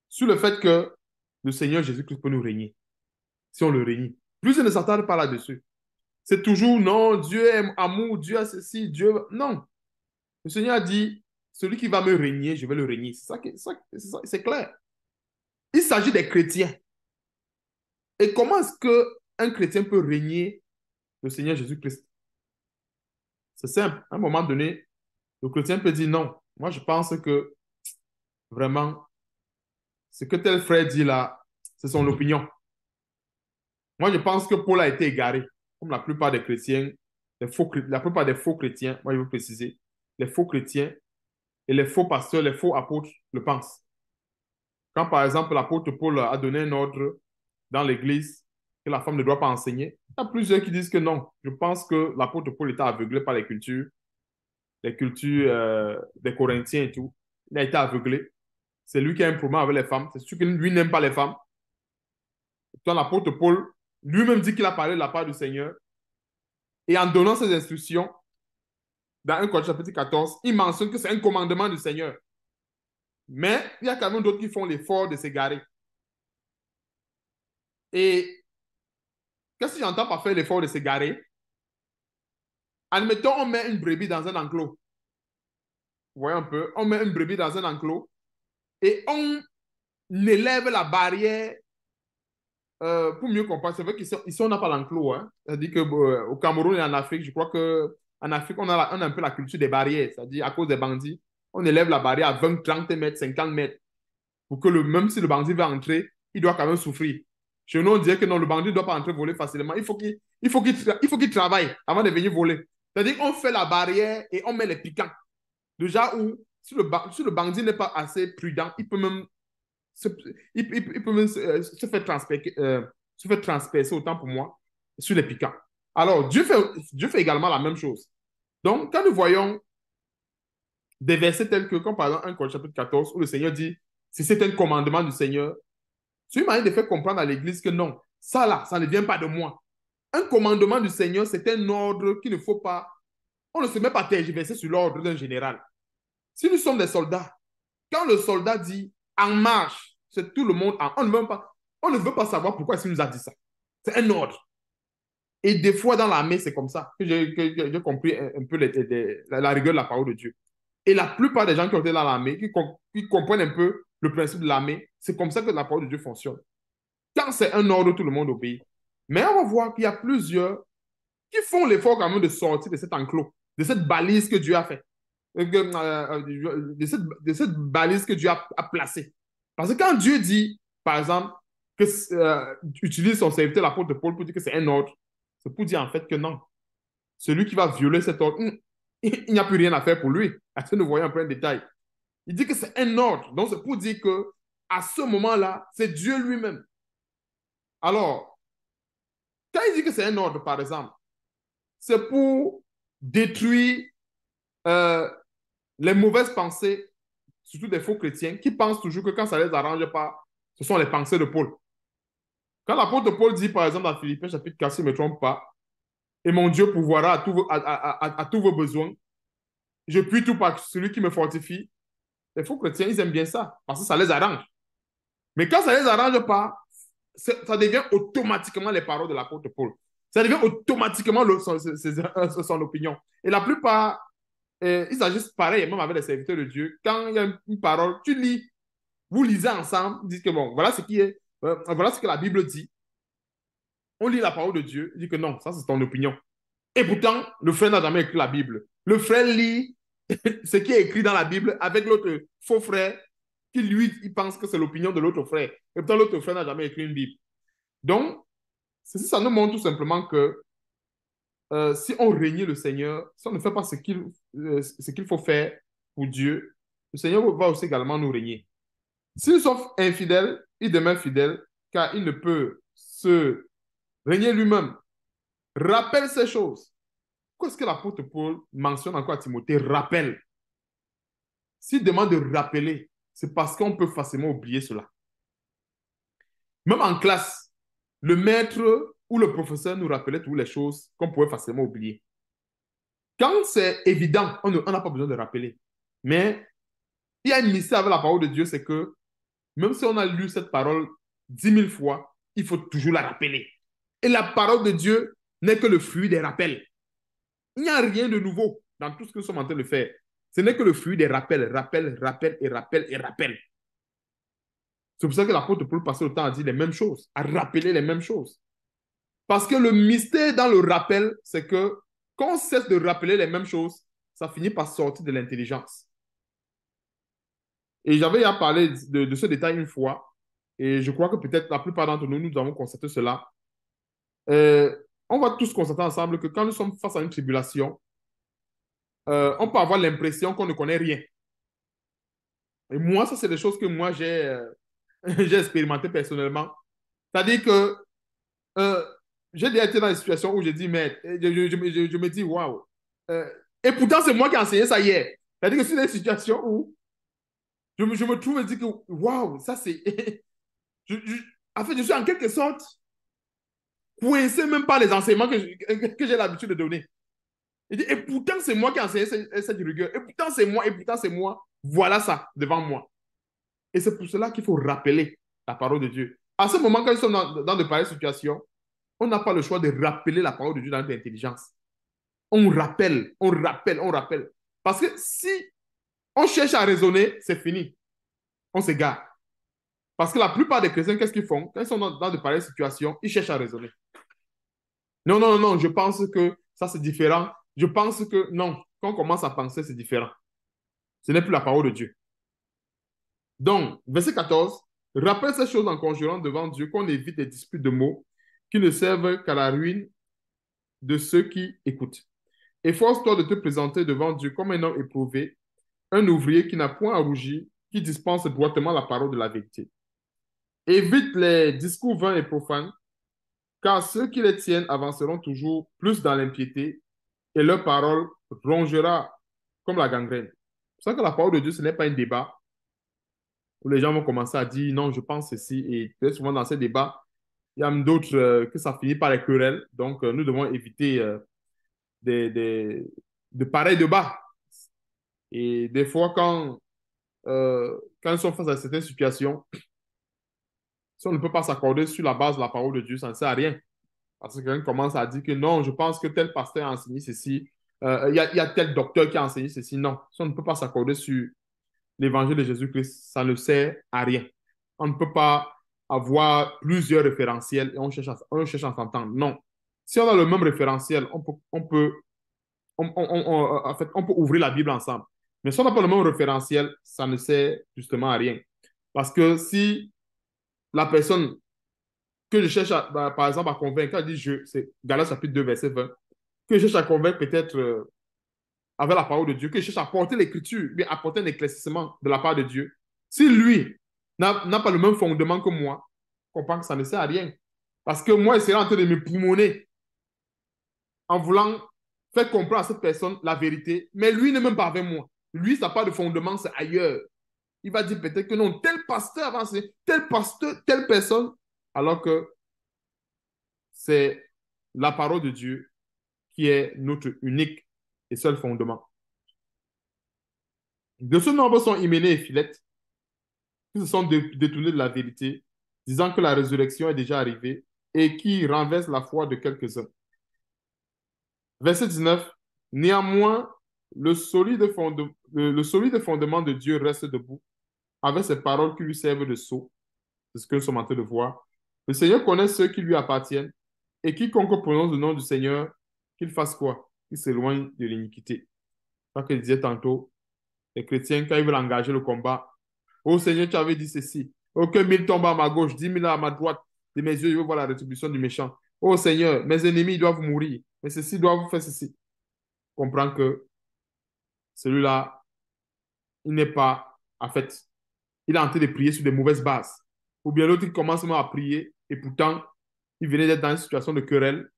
Sur le fait que le Seigneur Jésus-Christ peut nous régner, si on le règne. Plusieurs ne s'attardent pas là-dessus. C'est toujours, non, Dieu est amour, Dieu a ceci, Dieu... Non. Le Seigneur a dit, celui qui va me régner, je vais le régner. C'est clair. Il s'agit des chrétiens. Et comment est-ce qu'un chrétien peut régner le Seigneur Jésus-Christ? C'est simple. À un moment donné, le chrétien peut dire non. Moi, je pense que vraiment, ce que tel frère dit là, c'est son opinion. Moi, je pense que Paul a été égaré, comme la plupart des chrétiens, la plupart des faux chrétiens, moi, je veux préciser, les faux chrétiens et les faux pasteurs, les faux apôtres le pensent. Quand, par exemple, l'apôtre Paul a donné un ordre dans l'église que la femme ne doit pas enseigner, il y a plusieurs qui disent que non. Je pense que l'apôtre Paul était aveuglé par les cultures des Corinthiens et tout. Il a été aveuglé. C'est lui qui a un problème avec les femmes. C'est sûr que lui n'aime pas les femmes. Toi, l'apôtre Paul lui-même dit qu'il a parlé de la part du Seigneur. Et en donnant ses instructions, dans 1 Corinthiens chapitre 14, il mentionne que c'est un commandement du Seigneur. Mais il y a quand même d'autres qui font l'effort de s'égarer. Et qu'est-ce que j'entends par faire l'effort de s'égarer? Admettons, on met une brebis dans un enclos. Vous voyez un peu? On met une brebis dans un enclos et on élève la barrière pour mieux comprendre, c'est vrai qu'ici, on n'a pas l'enclos. Hein. C'est-à-dire qu'au Cameroun et en Afrique, je crois qu'en Afrique, on a un peu la culture des barrières. C'est-à-dire, à cause des bandits, on élève la barrière à 20, 30 mètres, 50 mètres. Pour que même si le bandit va entrer, il doit quand même souffrir. Chez nous, on dirait que non, le bandit ne doit pas entrer voler facilement. Il faut qu'il travaille avant de venir voler. C'est-à-dire qu'on fait la barrière et on met les piquants. Déjà, où, si le bandit n'est pas assez prudent, il peut même se, il peut même se faire transpercer, autant pour moi, sur les piquants. Alors, Dieu fait également la même chose. Donc, quand nous voyons des versets tels que, comme par exemple 1 Corinthiens chapitre 14, où le Seigneur dit, si c'est un commandement du Seigneur, c'est une manière de faire comprendre à l'Église que non, ça là, ça ne vient pas de moi. Un commandement du Seigneur, c'est un ordre qu'il ne faut pas, on ne se met pas tergiverser sur l'ordre d'un général. Si nous sommes des soldats, quand le soldat dit en marche, c'est tout le monde on ne veut pas savoir pourquoi il nous a dit ça. C'est un ordre. Et des fois, dans l'armée, c'est comme ça que j'ai compris un peu la rigueur de la parole de Dieu. Et la plupart des gens qui ont été dans l'armée, qui comprennent un peu le principe de l'armée, c'est comme ça que la parole de Dieu fonctionne. Quand c'est un ordre, tout le monde obéit. Mais on va voir qu'il y a plusieurs qui font l'effort quand même de sortir de cet enclos, de cette balise que Dieu a fait, de cette balise que Dieu a placée. Parce que quand Dieu dit, par exemple, que utilise son serviteur, l'apôtre Paul, pour dire que c'est un ordre, c'est pour dire en fait que non. Celui qui va violer cet ordre, il n'y a plus rien à faire pour lui. Est-ce que nous voyons un peu un détail? Il dit que c'est un ordre. Donc, c'est pour dire que à ce moment-là, c'est Dieu lui-même. Alors, quand il dit que c'est un ordre, par exemple, c'est pour détruire euh, les mauvaises pensées, surtout des faux chrétiens, qui pensent toujours que quand ça ne les arrange pas, ce sont les pensées de Paul. Quand l'apôtre Paul dit, par exemple, dans Philippiens chapitre 4, si je ne me trompe pas, et mon Dieu pourvoira à tous vos besoins, je puis tout par celui qui me fortifie. Les faux chrétiens, ils aiment bien ça, parce que ça les arrange. Mais quand ça ne les arrange pas, ça devient automatiquement les paroles de l'apôtre Paul. Ça devient automatiquement son opinion. Et la plupart, ils agissent pareil, même avec les serviteurs de Dieu. Quand il y a une parole, tu lis, vous lisez ensemble, vous dites que bon, voilà voilà ce que la Bible dit. On lit la parole de Dieu, il dit que non, ça c'est ton opinion. Et pourtant, le frère n'a jamais écrit la Bible. Le frère lit ce qui est écrit dans la Bible avec l'autre faux frère qui, lui, il pense que c'est l'opinion de l'autre frère. Et pourtant, l'autre frère n'a jamais écrit une Bible. Donc, ça nous montre tout simplement que si on renie le Seigneur, si on ne fait pas ce qu'il faut faire pour Dieu, le Seigneur va aussi également nous régner. Si nous sommes infidèles, il demeure fidèle, car il ne peut se régner lui-même. Rappelle ces choses. Qu'est-ce que l'apôtre Paul mentionne encore à Timothée? Rappelle. S'il demande de rappeler, c'est parce qu'on peut facilement oublier cela. Même en classe, le maître ou le professeur nous rappelait toutes les choses qu'on pouvait facilement oublier. Quand c'est évident, on n'a pas besoin de rappeler. Mais il y a un mystère avec la parole de Dieu, c'est que même si on a lu cette parole 10 000 fois, il faut toujours la rappeler. Et la parole de Dieu n'est que le fruit des rappels. Il n'y a rien de nouveau dans tout ce que nous sommes en train de faire. Ce n'est que le fruit des rappels, rappel, rappel et rappel et rappel. C'est pour ça que l'apôtre Paul passait le temps à dire les mêmes choses, à rappeler les mêmes choses. Parce que le mystère dans le rappel, c'est que quand on cesse de rappeler les mêmes choses, ça finit par sortir de l'intelligence. Et j'avais à parler de ce détail une fois, et je crois que peut-être la plupart d'entre nous, nous avons constaté cela. On va tous constater ensemble que quand nous sommes face à une tribulation, on peut avoir l'impression qu'on ne connaît rien. Et moi, ça, c'est des choses que moi, j'ai expérimenté personnellement. C'est-à-dire que euh, j'ai déjà été dans des situations où je dis, mais je me dis, waouh. Et pourtant, c'est moi qui ai enseigné ça hier. C'est-à-dire que c'est des situations où je me trouve et dis que, waouh, ça c'est. En fait, je suis en quelque sorte coincé même pas les enseignements que j'ai l'habitude de donner. Et pourtant, c'est moi qui ai enseigné cette rigueur. Et pourtant, c'est moi. Et pourtant, c'est moi. Voilà ça devant moi. Et c'est pour cela qu'il faut rappeler la parole de Dieu. À ce moment, quand nous sommes dans de pareilles situations, on n'a pas le choix de rappeler la parole de Dieu dans notre intelligence. On rappelle, on rappelle, on rappelle. Parce que si on cherche à raisonner, c'est fini. On s'égare. Parce que la plupart des chrétiens, qu'est-ce qu'ils font? Quand ils sont dans de pareilles situations, ils cherchent à raisonner. Non, non, non, je pense que ça c'est différent. Je pense que non. Quand on commence à penser, c'est différent. Ce n'est plus la parole de Dieu. Donc, verset 14, rappelle ces choses en conjurant devant Dieu qu'on évite les disputes de mots qui ne servent qu'à la ruine de ceux qui écoutent. Efforce-toi de te présenter devant Dieu comme un homme éprouvé, un ouvrier qui n'a point à rougir, qui dispense droitement la parole de la vérité. Évite les discours vains et profanes, car ceux qui les tiennent avanceront toujours plus dans l'impiété et leur parole rongera comme la gangrène. C'est pour ça que la parole de Dieu, ce n'est pas un débat où les gens vont commencer à dire non, je pense ceci. Et très souvent dans ces débats, il y a d'autres que ça finit par les querelles. Donc, nous devons éviter des, des- de pareils débats. Et des fois, quand ils sont face à certaines situations, si on ne peut pas s'accorder sur la base de la parole de Dieu, ça ne sert à rien. Parce que quelqu'un commence à dire que non, je pense que tel pasteur a enseigné ceci, il y a tel docteur qui a enseigné ceci. Non, si on ne peut pas s'accorder sur l'évangile de Jésus-Christ, ça ne sert à rien. On ne peut pas avoir plusieurs référentiels et on cherche à s'entendre. Non. Si on a le même référentiel, en fait, on peut ouvrir la Bible ensemble. Mais si on n'a pas le même référentiel, ça ne sert justement à rien. Parce que si la personne que je cherche, par exemple, à convaincre, elle dit je, c'est Galates chapitre 2, verset 20, que je cherche à convaincre peut-être avec la parole de Dieu, que je cherche à apporter l'écriture, bien apporter un éclaircissement de la part de Dieu. Si lui n'a pas le même fondement que moi, je comprends que ça ne sert à rien. Parce que moi, il serait en train de me poumonner en voulant faire comprendre à cette personne la vérité, mais lui n'est même pas avec moi. Lui, ça n'a pas de fondement, c'est ailleurs. Il va dire peut-être que non, tel pasteur avancé, tel pasteur, telle personne, alors que c'est la parole de Dieu qui est notre unique et seul fondement. De ce nombre sont Hyménée et Philette, qui se sont détournés de la vérité, disant que la résurrection est déjà arrivée et qui renversent la foi de quelques-uns. Verset 19. Néanmoins, le solide fondement de Dieu reste debout, avec ses paroles qui lui servent de sceau. C'est ce que nous sommes en train de voir. Le Seigneur connaît ceux qui lui appartiennent, et quiconque prononce le nom du Seigneur, qu'il fasse quoi? Qu'il s'éloigne de l'iniquité. C'est ce que je disais tantôt. Les chrétiens, quand ils veulent engager le combat, oh Seigneur, tu avais dit ceci. Oh, que 1000 tombent à ma gauche, 10 000 à ma droite. De mes yeux, je veux voir la rétribution du méchant. Oh Seigneur, mes ennemis doivent mourir. Mais ceci doivent faire ceci. Comprends que celui-là, il n'est pas, en fait, il est en train de prier sur des mauvaises bases. Ou bien l'autre, il commence même à prier et pourtant, il venait d'être dans une situation de querelle.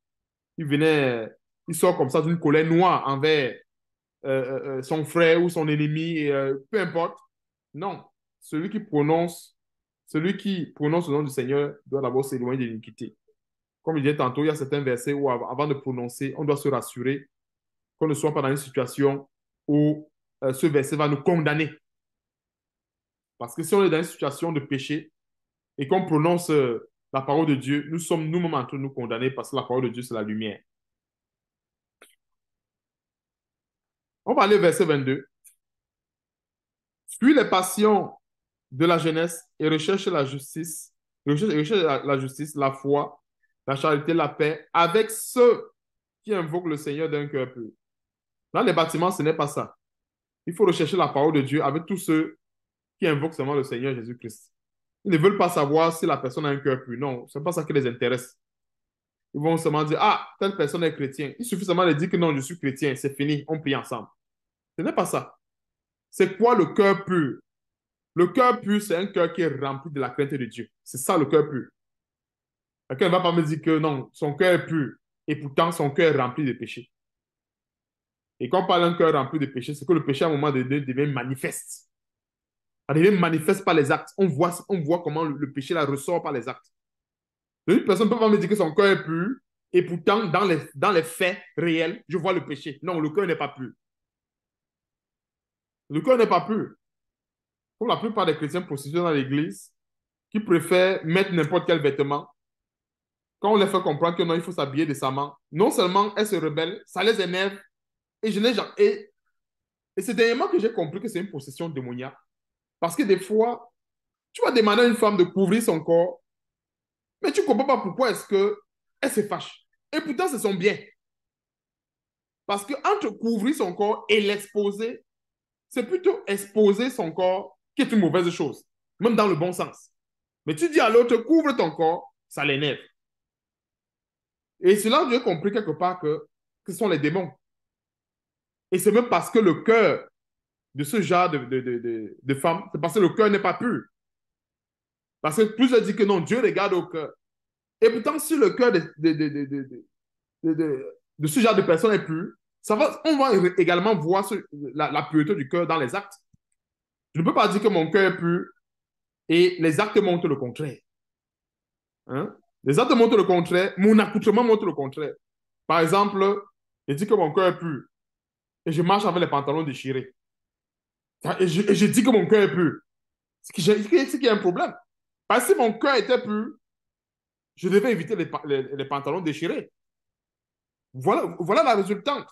Il sort comme ça d'une colère noire envers son frère ou son ennemi, et, peu importe. Non, celui qui prononce, celui qui prononce le nom du Seigneur doit d'abord s'éloigner de l'iniquité. Comme je disais tantôt, il y a certains versets où avant de prononcer, on doit se rassurer qu'on ne soit pas dans une situation où ce verset va nous condamner. Parce que si on est dans une situation de péché et qu'on prononce la parole de Dieu, nous sommes nous-mêmes en train de nous condamner parce que la parole de Dieu, c'est la lumière. On va aller au verset 22. Fuis les passions de la jeunesse et recherche la justice, recherche la justice, la foi, la charité, la paix, avec ceux qui invoquent le Seigneur d'un cœur pur. Dans les bâtiments, ce n'est pas ça. Il faut rechercher la parole de Dieu avec tous ceux qui invoquent seulement le Seigneur Jésus-Christ. Ils ne veulent pas savoir si la personne a un cœur pur. Non, ce n'est pas ça qui les intéresse. Ils vont seulement dire, ah, telle personne est chrétien. Il suffit seulement de dire que non, je suis chrétien, c'est fini, on prie ensemble. Ce n'est pas ça. C'est quoi le cœur pur? Le cœur pur, c'est un cœur qui est rempli de la crainte de Dieu. C'est ça le cœur pur. Quelqu'un ne va pas me dire que non, son cœur est pur et pourtant son cœur est rempli de péché. Et quand on parle d'un cœur rempli de péché, c'est que le péché à un moment donné devient manifeste. Ça devient manifeste par les actes. On voit comment le péché là ressort par les actes. Une personne ne peut pas me dire que son cœur est pur et pourtant dans les faits réels, je vois le péché. Non, le cœur n'est pas pur. Le cœur n'est pas pur. Comme la plupart des chrétiens prostitués dans l'église, qui préfèrent mettre n'importe quel vêtement, quand on les fait comprendre que non, il faut s'habiller décemment, non seulement elles se rebellent, ça les énerve. Et je n'ai jamais. Et c'est dernièrement que j'ai compris que c'est une possession démoniaque. Parce que des fois, Tu vas demander à une femme de couvrir son corps, mais tu ne comprends pas pourquoi est-ce qu'elle se fâche. Et pourtant, c'est son bien. Parce que entre couvrir son corps et l'exposer, c'est plutôt exposer son corps qui est une mauvaise chose, même dans le bon sens. Mais tu dis à l'autre, couvre ton corps, ça l'énerve. Et c'est là que j'ai compris quelque part que ce sont les démons. Et c'est même parce que le cœur de ce genre de femme, c'est parce que le cœur n'est pas pur. Parce que plus je dis que non, Dieu regarde au cœur. Et pourtant, si le cœur de ce genre de personne est pur, on va également voir la pureté du cœur dans les actes. Je ne peux pas dire que mon cœur est pur et les actes montrent le contraire. Hein? Les actes montrent le contraire, mon accoutrement montre le contraire. Par exemple, je dis que mon cœur est pur et je marche avec les pantalons déchirés. Et je dis que mon cœur est pur. C'est qu'il y a un problème. Parce que si mon cœur était pur, je devais éviter les pantalons déchirés. Voilà la résultante.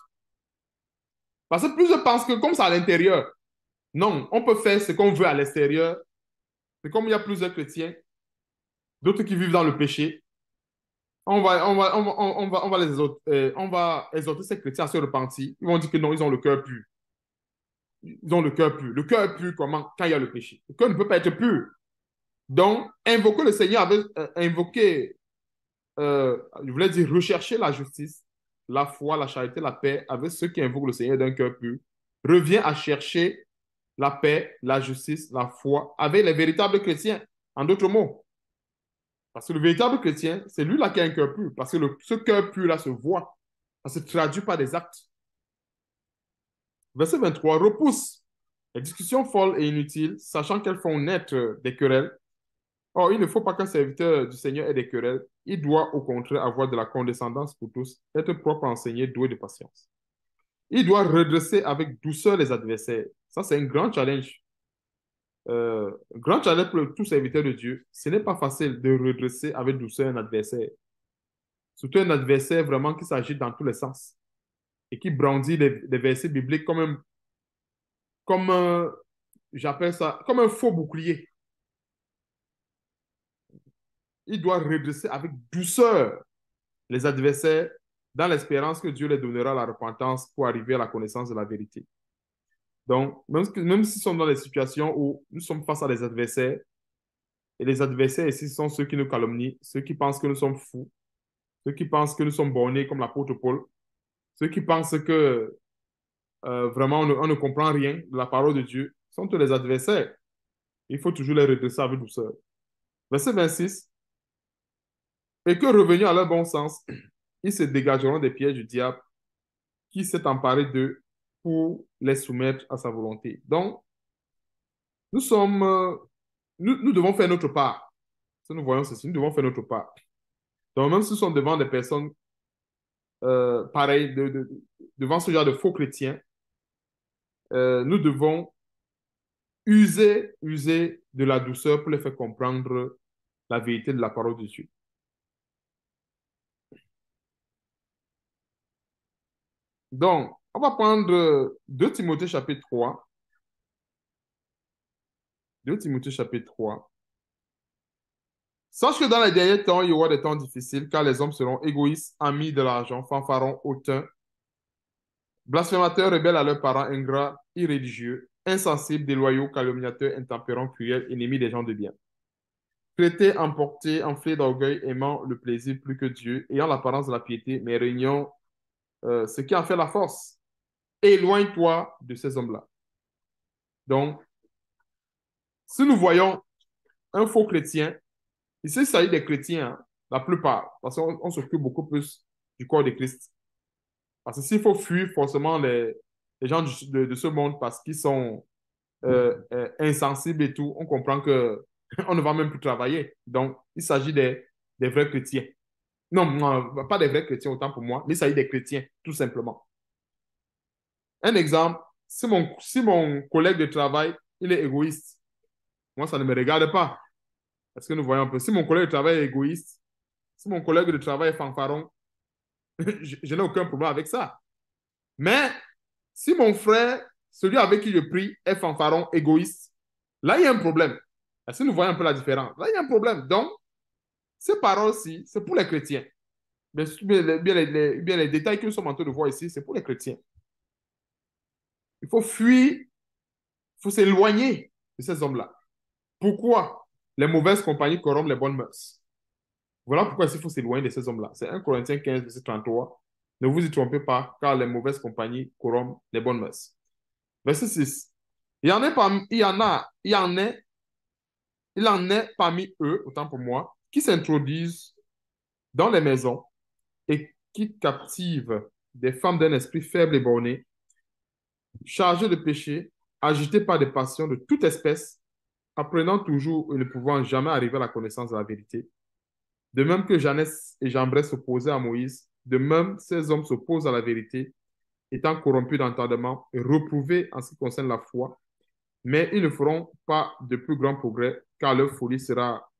Parce que plus je pense que comme ça à l'intérieur, non, on peut faire ce qu'on veut à l'extérieur. C'est comme il y a plusieurs chrétiens, d'autres qui vivent dans le péché. On va exhorter ces chrétiens à se repentir. Ils vont dire que non, ils ont le cœur pur. Ils ont le cœur pur. Le cœur est pur comment? Quand il y a le péché. Le cœur ne peut pas être pur. Donc, invoquer le Seigneur avec invoquer, je voulais dire rechercher la justice, la foi, la charité, la paix avec ceux qui invoquent le Seigneur d'un cœur pur, revient à chercher la paix, la justice, la foi avec les véritables chrétiens. En d'autres mots, parce que le véritable chrétien, c'est lui-là qui a un cœur pur. Parce que ce cœur pur-là se voit. Ça se traduit par des actes. Verset 23, repousse les discussions folles et inutiles, sachant qu'elles font naître des querelles. Or, il ne faut pas qu'un serviteur du Seigneur ait des querelles. Il doit, au contraire, avoir de la condescendance pour tous, être propre à enseigner, doué de patience. Il doit redresser avec douceur les adversaires. Ça, c'est un grand challenge. Grand challenge pour tout serviteur de Dieu. Ce n'est pas facile de redresser avec douceur un adversaire. Surtout un adversaire vraiment qui s'agit dans tous les sens et qui brandit les versets bibliques comme j'appelle ça, comme un faux bouclier. Il doit redresser avec douceur les adversaires dans l'espérance que Dieu les donnera la repentance pour arriver à la connaissance de la vérité. Donc, même s'ils sont dans des situations où nous sommes face à des adversaires, et les adversaires ici sont ceux qui nous calomnient, ceux qui pensent que nous sommes fous, ceux qui pensent que nous sommes bornés comme l'apôtre Paul, ceux qui pensent que vraiment on ne comprend rien de la parole de Dieu, sont tous les adversaires. Il faut toujours les redresser avec douceur. Verset 26. Et que revenus à leur bon sens, ils se dégageront des pièges du diable qui s'est emparé d'eux pour les soumettre à sa volonté. Donc, nous sommes, nous devons faire notre part. Si nous voyons ceci, nous devons faire notre part. Donc, même si nous sommes devant des personnes pareilles, devant ce genre de faux chrétiens, nous devons user de la douceur pour les faire comprendre la vérité de la parole de Dieu. Donc, on va prendre 2 Timothée chapitre 3. 2 Timothée chapitre 3. Sache que dans les derniers temps, il y aura des temps difficiles, car les hommes seront égoïstes, amis de l'argent, fanfarons, hautains, blasphémateurs, rebelles à leurs parents, ingrats, irréligieux, insensibles, déloyaux, calomniateurs, intempérants, cruels, ennemis des gens de bien. Traités, emportés, enflés d'orgueil, aimant le plaisir plus que Dieu, ayant l'apparence de la piété, mais régnant ce qui en fait la force. Éloigne-toi de ces hommes-là. Donc, si nous voyons un faux chrétien, ici, il s'agit des chrétiens, hein, la plupart, parce qu'on s'occupe beaucoup plus du corps de Christ. Parce que s'il faut fuir forcément les gens de ce monde parce qu'ils sont insensibles et tout, on comprend que on ne va même plus travailler. Donc, il s'agit des vrais chrétiens. Non, non, pas des vrais chrétiens, autant pour moi, mais il s'agit des chrétiens, tout simplement. Un exemple, si mon collègue de travail, il est égoïste, moi, ça ne me regarde pas. Parce que nous voyons un peu, si mon collègue de travail est égoïste, si mon collègue de travail est fanfaron, je n'ai aucun problème avec ça. Mais si mon frère, celui avec qui je prie, est fanfaron, égoïste, là, il y a un problème. Est-ce que nous voyons un peu la différence? Là, il y a un problème. Donc, ces paroles-ci, c'est pour les chrétiens. Bien les détails que nous sommes en train de voir ici, c'est pour les chrétiens. Il faut fuir, il faut s'éloigner de ces hommes-là. Pourquoi? Les mauvaises compagnies corrompent les bonnes mœurs. Voilà pourquoi il faut s'éloigner de ces hommes-là. C'est 1 Corinthiens 15, verset 33. Ne vous y trompez pas, car les mauvaises compagnies corrompent les bonnes mœurs. Verset 6. Il en est parmi eux, autant pour moi, qui s'introduisent dans les maisons et qui captivent des femmes d'un esprit faible et borné, chargées de péché, agitées par des passions de toute espèce, apprenant toujours et ne pouvant jamais arriver à la connaissance de la vérité. De même que Jeannès et Jambres s'opposaient à Moïse, de même ces hommes s'opposent à la vérité, étant corrompus d'entendement et reprouvés en ce qui concerne la foi, mais ils ne feront pas de plus grand progrès, car leur folie sera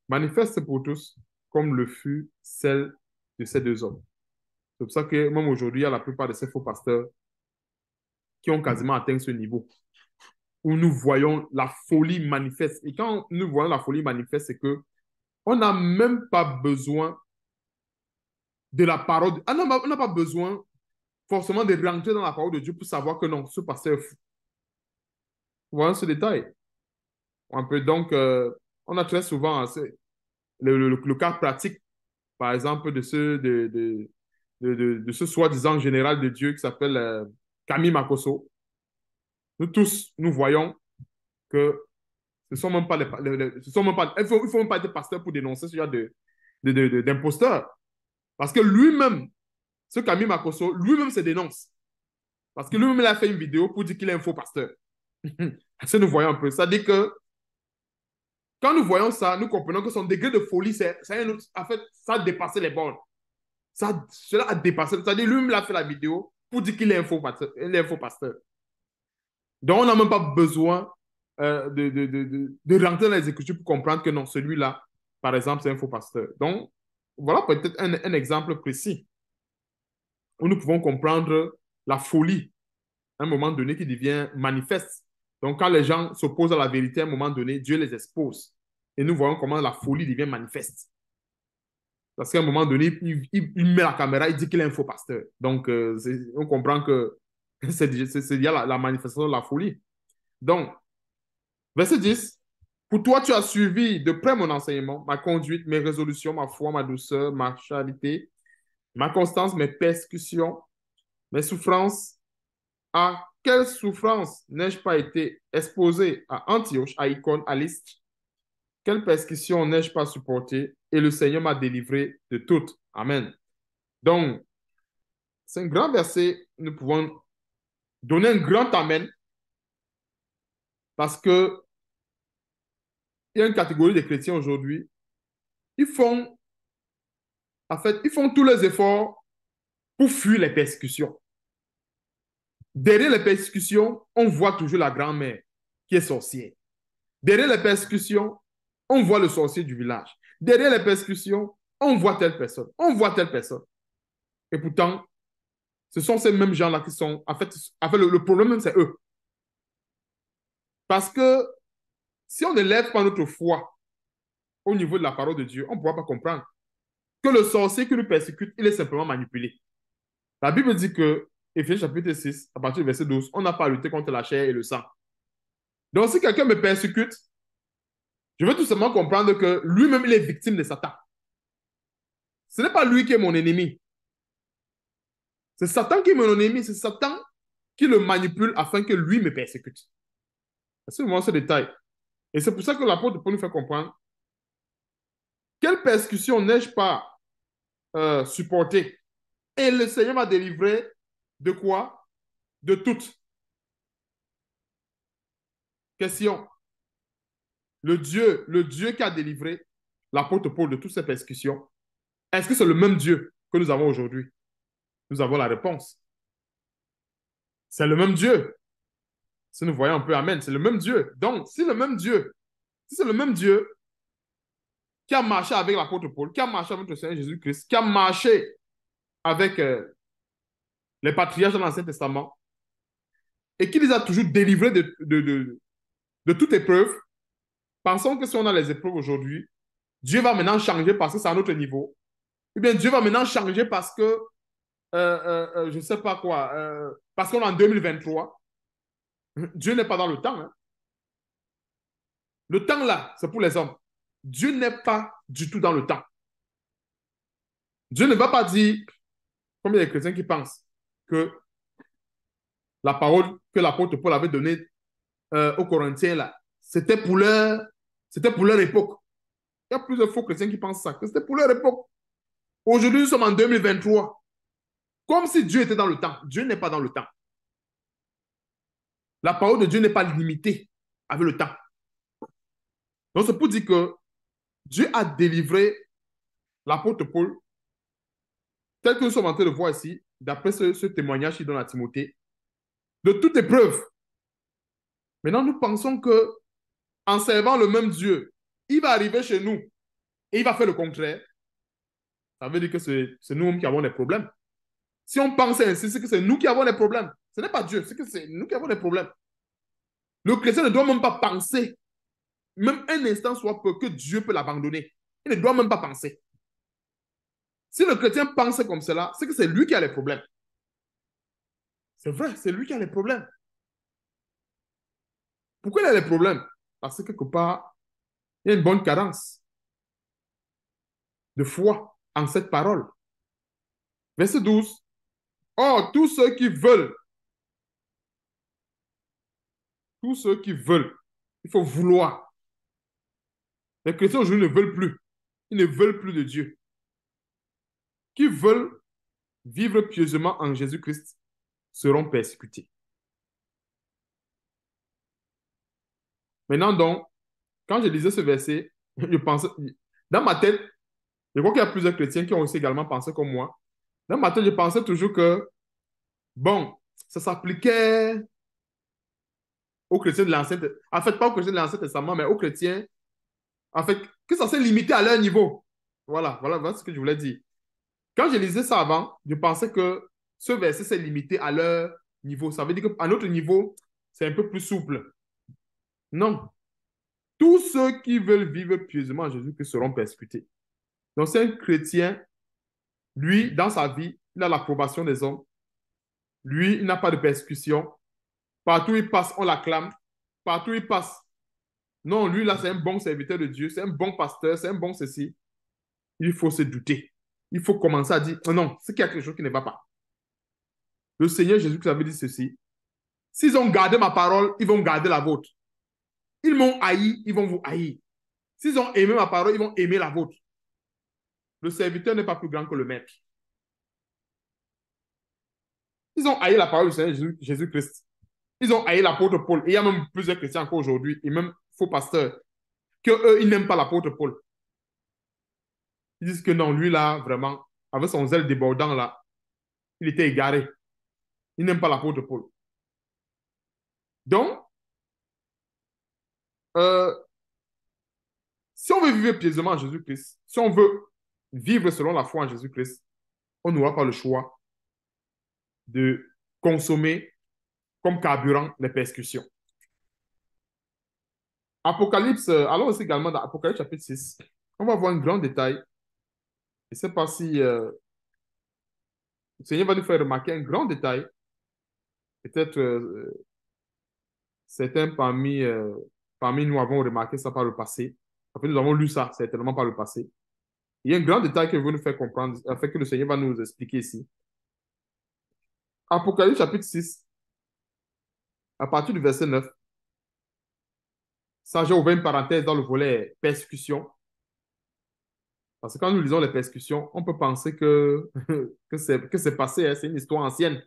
manifeste pour tous, comme le fut celle de ces deux hommes. C'est pour ça que même aujourd'hui, il y a la plupart de ces faux pasteurs qui ont quasiment atteint ce niveau, où nous voyons la folie manifeste. Et quand nous voyons la folie manifeste, c'est que on n'a même pas besoin de la parole. On n'a pas besoin forcément de rentrer dans la parole de Dieu pour savoir que non, ce pasteur est fou. Vous voyez ce détail? Un peu, donc, on a très souvent le cas pratique, par exemple, de ce soi-disant général de Dieu qui s'appelle Camille Makosso. Nous tous, nous voyons que ce ne sont même pas ce sont même pas, il faut même pas être pasteur pour dénoncer ce genre d'imposteurs. Parce que lui-même, ce Camille Makosso, lui-même se dénonce. Parce que lui-même, il a fait une vidéo pour dire qu'il est un faux pasteur. Ça, nous voyons un peu. Ça dit que quand nous voyons ça, nous comprenons que son degré de folie, en fait, ça a dépassé les bornes. Cela a dépassé. C'est-à-dire, lui-même, il a fait la vidéo pour dire qu'il est un faux pasteur. Il est un faux pasteur. Donc, on n'a même pas besoin de rentrer dans les Écritures pour comprendre que non, celui-là, par exemple, c'est un faux pasteur. Donc, voilà peut-être un exemple précis où nous pouvons comprendre la folie à un moment donné qui devient manifeste. Donc, quand les gens s'opposent à la vérité, à un moment donné, Dieu les expose. Et nous voyons comment la folie devient manifeste. Parce qu'à un moment donné, il met la caméra, il dit qu'il est un faux pasteur. Donc, on comprend que c'est déjà la manifestation de la folie. Donc, verset 10. Pour toi, tu as suivi de près mon enseignement, ma conduite, mes résolutions, ma foi, ma douceur, ma charité, ma constance, mes persécutions, mes souffrances. À quelle souffrance n'ai-je pas été exposé à Antioche, à Icône, à Lystre? Quelle persécution n'ai-je pas supporté? Et le Seigneur m'a délivré de toutes. Amen. Donc, c'est un grand verset. Nous pouvons donner un grand amen parce que il y a une catégorie de chrétiens aujourd'hui. Ils font, en fait, ils font tous les efforts pour fuir les persécutions. Derrière les persécutions, on voit toujours la grand-mère qui est sorcière. Derrière les persécutions, on voit le sorcier du village. Derrière les persécutions, on voit telle personne. On voit telle personne. Et pourtant, ce sont ces mêmes gens-là qui sont... En fait le problème, c'est eux. Parce que si on ne lève pas notre foi au niveau de la parole de Dieu, on ne pourra pas comprendre que le sorcier qui nous persécute, il est simplement manipulé. La Bible dit que, Éphésiens chapitre 6, à partir du verset 12, on n'a pas à lutter contre la chair et le sang. Donc, si quelqu'un me persécute, je veux tout simplement comprendre que lui-même, il est victime de Satan. Ce n'est pas lui qui est mon ennemi. C'est Satan qui est mon ennemi. C'est Satan qui le manipule afin que lui me persécute. C'est vraiment ce détail. Et c'est pour ça que l'apôtre Paul nous fait comprendre quelle persécution n'ai-je pas supportée? Et le Seigneur m'a délivré de quoi? De toutes. Question. Le Dieu qui a délivré l'apôtre Paul de toutes ces persécutions, est-ce que c'est le même Dieu que nous avons aujourd'hui? Nous avons la réponse. C'est le même Dieu. Si nous voyons un peu, amen, c'est le même Dieu. Donc, si c'est le même Dieu qui a marché avec l'apôtre Paul, qui a marché avec le Seigneur Jésus-Christ, qui a marché avec les patriarches dans l'Ancien Testament, et qui les a toujours délivrés de toute épreuve, Pensons que si on a les épreuves aujourd'hui, Dieu va maintenant changer parce que c'est à notre niveau. Ou bien Dieu va maintenant changer parce que, je ne sais pas quoi, parce qu'on est en 2023. Dieu n'est pas dans le temps. Hein. Le temps là, c'est pour les hommes. Dieu n'est pas du tout dans le temps. Dieu ne va pas dire, comme il y a des chrétiens qui pensent, que la parole que l'apôtre Paul avait donnée aux Corinthiens, là, c'était pour leur époque. Il y a plusieurs faux chrétiens qui pensent ça, que c'était pour leur époque. Aujourd'hui, nous sommes en 2023. Comme si Dieu était dans le temps. Dieu n'est pas dans le temps. La parole de Dieu n'est pas limitée avec le temps. Donc, c'est pour dire que Dieu a délivré l'apôtre Paul, tel que nous sommes en train de voir ici, d'après ce témoignage qu'il donne à Timothée, de toute épreuve. Maintenant, nous pensons que en servant le même Dieu, il va arriver chez nous et il va faire le contraire. Ça veut dire que c'est nous qui avons des problèmes. Si on pense ainsi, c'est que c'est nous qui avons des problèmes. Ce n'est pas Dieu, c'est que c'est nous qui avons des problèmes. Le chrétien ne doit même pas penser, même un instant soit peu, que Dieu peut l'abandonner. Il ne doit même pas penser. Si le chrétien pense comme cela, c'est que c'est lui qui a les problèmes. C'est vrai, c'est lui qui a les problèmes. Pourquoi il a les problèmes? Parce que quelque part, il y a une bonne carence de foi en cette parole. Verset 12. Or, tous ceux qui veulent, il faut vouloir. Les chrétiens aujourd'hui ne veulent plus. Ils ne veulent plus de Dieu. Qui veulent vivre pieusement en Jésus-Christ seront persécutés. Maintenant, donc, quand je lisais ce verset, je pensais, dans ma tête, je crois qu'il y a plusieurs chrétiens qui ont aussi également pensé comme moi. Dans ma tête, je pensais toujours que, bon, ça s'appliquait aux chrétiens de l'Ancien Testament. En fait, pas aux chrétiens de l'Ancien Testament, mais aux chrétiens, en fait, que ça s'est limité à leur niveau. Voilà ce que je voulais dire. Quand je lisais ça avant, je pensais que ce verset s'est limité à leur niveau. Ça veut dire qu'à notre niveau, c'est un peu plus souple. Non. Tous ceux qui veulent vivre pieusement en Jésus-Christ seront persécutés. Donc, c'est un chrétien, lui, dans sa vie, il a l'approbation des hommes. Lui, il n'a pas de persécution. Partout où il passe, on l'acclame. Partout où il passe. Non, lui, là, c'est un bon serviteur de Dieu, c'est un bon pasteur, c'est un bon ceci. Il faut se douter. Il faut commencer à dire, non, c'est qu'il y a quelque chose qui ne va pas. Le Seigneur Jésus-Christ avait dit ceci. S'ils ont gardé ma parole, ils vont garder la vôtre. Ils m'ont haï, ils vont vous haïr. S'ils ont aimé ma parole, ils vont aimer la vôtre. Le serviteur n'est pas plus grand que le maître. Ils ont haï la parole du Seigneur Jésus-Christ. Ils ont haï l'apôtre Paul. Et il y a même plusieurs chrétiens encore aujourd'hui, et même faux pasteurs, qu'eux, ils n'aiment pas l'apôtre Paul. Ils disent que non, lui là, vraiment, avec son zèle débordant là, il était égaré. Il n'aime pas l'apôtre Paul. Donc, euh, si on veut vivre pieusement en Jésus-Christ, si on veut vivre selon la foi en Jésus-Christ, on n'aura pas le choix de consommer comme carburant les persécutions. Apocalypse, allons aussi également dans Apocalypse chapitre 6. On va voir un grand détail. Je ne sais pas si le Seigneur va nous faire remarquer un grand détail. Peut-être certains parmi nous avons remarqué ça par le passé. En fait, nous avons lu ça certainement par le passé. Il y a un grand détail que veut nous faire comprendre, afin que le Seigneur va nous expliquer ici. Apocalypse chapitre 6, à partir du verset 9. Ça, j'ai ouvert une parenthèse dans le volet persécution. Parce que quand nous lisons les persécutions, on peut penser que c'est passé, hein, c'est une histoire ancienne.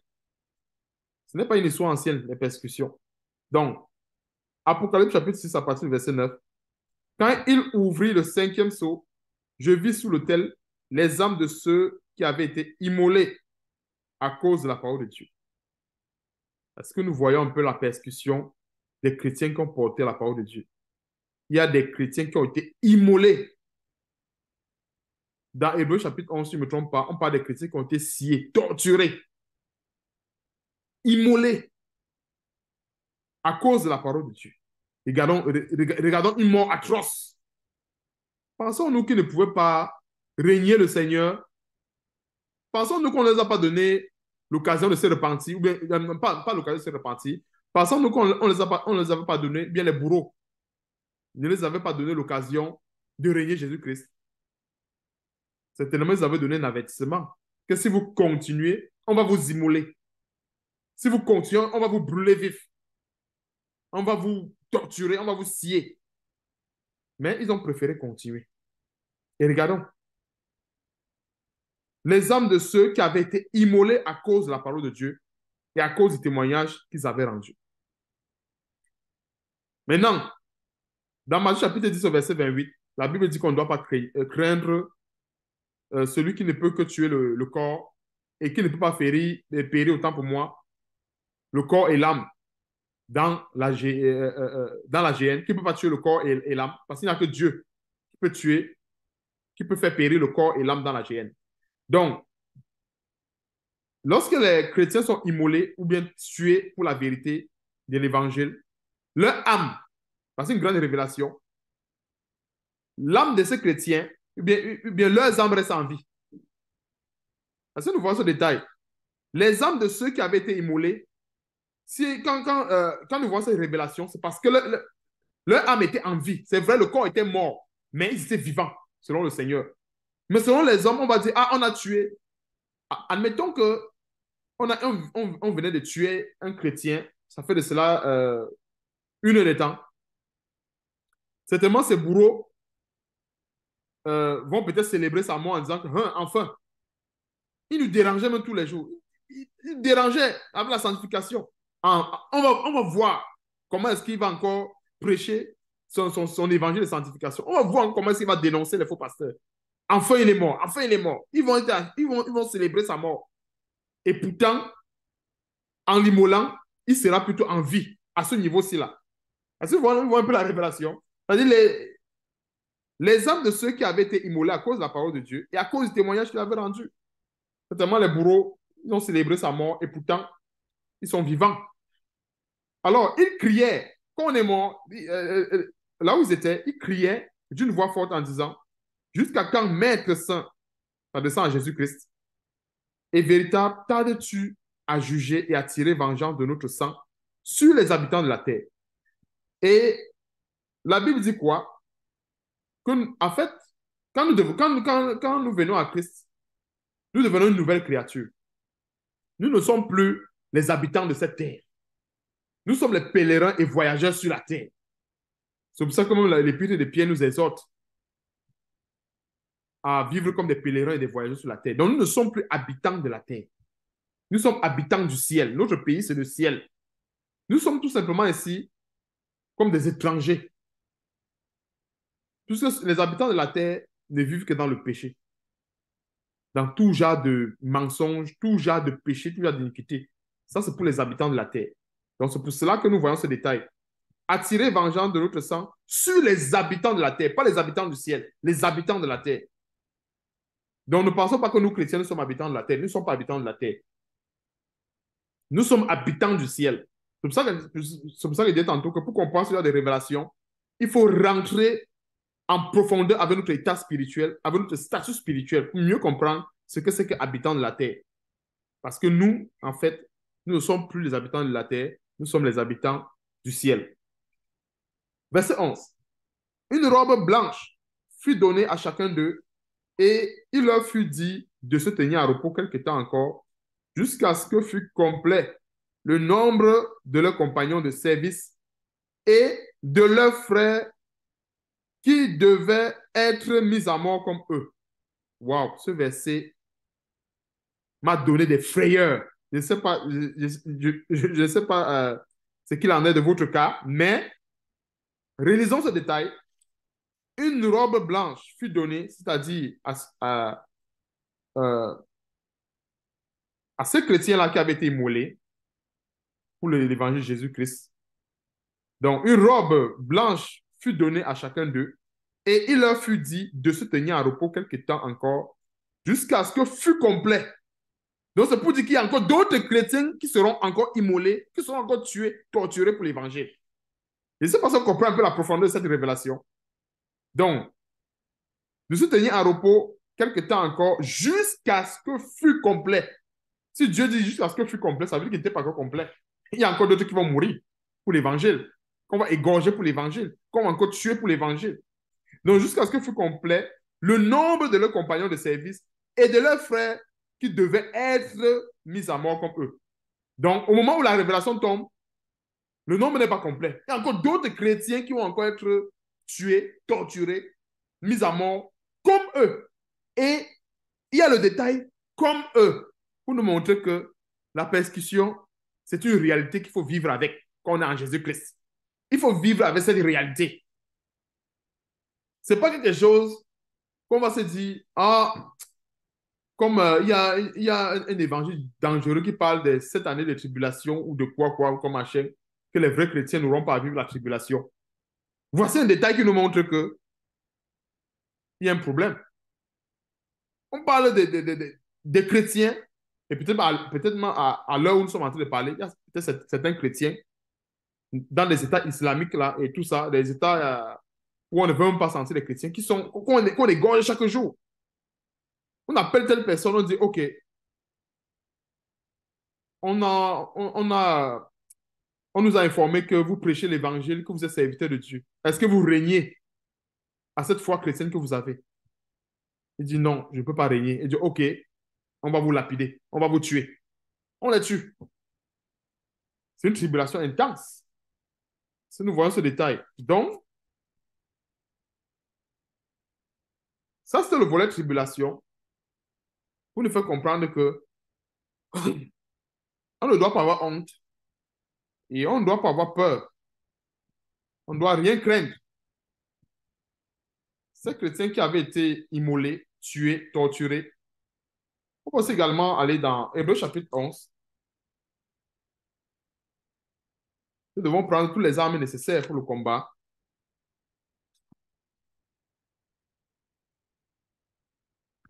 Ce n'est pas une histoire ancienne, les persécutions. Donc, Apocalypse chapitre 6, à partir du verset 9. Quand il ouvrit le cinquième sceau, je vis sous l'autel les âmes de ceux qui avaient été immolés à cause de la parole de Dieu. Est-ce que nous voyons un peu la persécution des chrétiens qui ont porté la parole de Dieu? Il y a des chrétiens qui ont été immolés. Dans Hébreux chapitre 11, si je ne me trompe pas, on parle des chrétiens qui ont été sciés, torturés, immolés à cause de la parole de Dieu. regardons une mort atroce. Pensons-nous qu'ils ne pouvaient pas régner le Seigneur? Pensons-nous qu'on ne les a pas donné l'occasion de se repentir, ou bien pas l'occasion de se repentir. Pensons-nous qu'on ne les avait pas donné, bien les bourreaux ne les avaient pas donné l'occasion de régner Jésus-Christ. Certainement, ils avaient donné un avertissement que si vous continuez, on va vous immoler. Si vous continuez, on va vous brûler vif. On va vous torturer, on va vous scier. Mais ils ont préféré continuer. Et regardons, les âmes de ceux qui avaient été immolés à cause de la parole de Dieu et à cause du témoignage qu'ils avaient rendu. Maintenant, dans Matthieu chapitre 10, verset 28, la Bible dit qu'on ne doit pas craindre celui qui ne peut que tuer le corps et qui ne peut pas périr autant pour moi le corps et l'âme dans la géhenne, qui ne peut pas tuer le corps et l'âme, parce qu'il n'y a que Dieu qui peut tuer, qui peut faire périr le corps et l'âme dans la géhenne. Donc, lorsque les chrétiens sont immolés ou bien tués pour la vérité de l'évangile, leur âme, parce que c'est une grande révélation, l'âme de ces chrétiens, ou bien leurs âmes restent en vie. Parce que nous voyons ce détail. Les âmes de ceux qui avaient été immolés, quand nous voyons cette révélation, c'est parce que leur âme était en vie. C'est vrai, le corps était mort, mais ils étaient vivants, selon le Seigneur. Mais selon les hommes, on va dire, ah, on a tué. Admettons que on venait de tuer un chrétien, ça fait de cela 1 heure de temps. Certainement, ces bourreaux vont peut-être célébrer sa mort en disant que, enfin, il nous dérangeait même tous les jours. Il dérangeait avec la sanctification. On va voir comment est-ce qu'il va encore prêcher son évangile de sanctification. On va voir comment est-ce qu'il va dénoncer les faux pasteurs. Enfin, il est mort. Enfin, il est mort. Ils vont célébrer sa mort. Et pourtant, en l'immolant, il sera plutôt en vie à ce niveau-ci là. Est-ce que vous voyez un peu la révélation? C'est-à-dire les âmes de ceux qui avaient été immolés à cause de la parole de Dieu et à cause du témoignage qu'il avait rendu. Certainement, les bourreaux, ils ont célébré sa mort et pourtant, ils sont vivants. Alors, ils criaient, quand on est mort, là où ils étaient, ils criaient d'une voix forte en disant, jusqu'à quand Maître Saint, ça descend à Jésus-Christ, est véritable, tardes-tu à juger et à tirer vengeance de notre sang sur les habitants de la terre? Et la Bible dit quoi? En fait, quand nous venons à Christ, nous devenons une nouvelle créature. Nous ne sommes plus les habitants de cette terre. Nous sommes les pèlerins et voyageurs sur la terre. C'est pour ça que même l'Épître de Pierre nous exhorte à vivre comme des pèlerins et des voyageurs sur la terre. Donc, nous ne sommes plus habitants de la terre. Nous sommes habitants du ciel. Notre pays, c'est le ciel. Nous sommes tout simplement ici comme des étrangers. Puisque les habitants de la terre ne vivent que dans le péché. Dans tout genre de mensonges, tout genre de péché, tout genre d'iniquité. Ça, c'est pour les habitants de la terre. Donc, c'est pour cela que nous voyons ce détail. Attirer vengeance de notre sang sur les habitants de la terre, pas les habitants du ciel, les habitants de la terre. Donc, ne pensons pas que nous, chrétiens, nous sommes habitants de la terre. Nous ne sommes pas habitants de la terre. Nous sommes habitants du ciel. C'est pour ça que je disais tantôt que pour comprendre ce genre de révélations, il faut rentrer en profondeur avec notre état spirituel, avec notre statut spirituel, pour mieux comprendre ce que c'est qu'habitants de la terre. Parce que nous, en fait, nous ne sommes plus les habitants de la terre, nous sommes les habitants du ciel. Verset 11. Une robe blanche fut donnée à chacun d'eux et il leur fut dit de se tenir à repos quelque temps encore jusqu'à ce que fût complet le nombre de leurs compagnons de service et de leurs frères qui devaient être mis à mort comme eux. Waouh, ce verset m'a donné des frayeurs. Je ne sais pas, je sais pas ce qu'il en est de votre cas, mais réalisons ce détail. Une robe blanche fut donnée, c'est-à-dire euh, à ces chrétiens-là qui avaient été immolés pour l'évangile de Jésus-Christ. Donc, une robe blanche fut donnée à chacun d'eux et il leur fut dit de se tenir en repos quelque temps encore jusqu'à ce que fût complet. Donc, c'est pour dire qu'il y a encore d'autres chrétiens qui seront encore immolés, qui seront encore tués, torturés pour l'évangile. Et c'est parce qu'on comprend un peu la profondeur de cette révélation. Donc, de se tenir en repos quelque temps encore jusqu'à ce que fût complet. Si Dieu dit jusqu'à ce que fût complet, ça veut dire qu'il n'était pas encore complet. Il y a encore d'autres qui vont mourir pour l'évangile, qu'on va égorger pour l'évangile, qu'on va encore tuer pour l'évangile. Donc, jusqu'à ce que fût complet le nombre de leurs compagnons de service et de leurs frères qui devaient être mis à mort comme eux. Donc, au moment où la révélation tombe, le nombre n'est pas complet. Il y a encore d'autres chrétiens qui vont encore être tués, torturés, mis à mort comme eux. Et il y a le détail comme eux pour nous montrer que la persécution, c'est une réalité qu'il faut vivre avec quand on est en Jésus-Christ. Il faut vivre avec cette réalité. Ce n'est pas quelque chose qu'on va se dire, ah, comme il y a un évangile dangereux qui parle de 7 années de tribulation ou de quoi, comme machin, que les vrais chrétiens n'auront pas à vivre la tribulation. Voici un détail qui nous montre qu'il y a un problème. On parle des chrétiens, et peut-être à l'heure où nous sommes en train de parler, il y a peut-être certains chrétiens dans les États islamiques là, et tout ça, des États où on ne veut même pas sentir les chrétiens, qu'on égorge chaque jour. On appelle telle personne, on dit, OK, on, a, on, a, on nous a informé que vous prêchez l'évangile, que vous êtes serviteur de Dieu. Est-ce que vous régnez à cette foi chrétienne que vous avez? Il dit non, je ne peux pas régner. Il dit OK, on va vous lapider, on va vous tuer. On les tue. C'est une tribulation intense. Si nous voyons ce détail. Donc, ça, c'est le volet tribulation pour nous faire comprendre que on ne doit pas avoir honte et on ne doit pas avoir peur. On ne doit rien craindre. Ces chrétiens qui avaient été immolés, tués, torturés, on peut aussi également aller dans Hébreux chapitre 11. Nous devons prendre toutes les armes nécessaires pour le combat.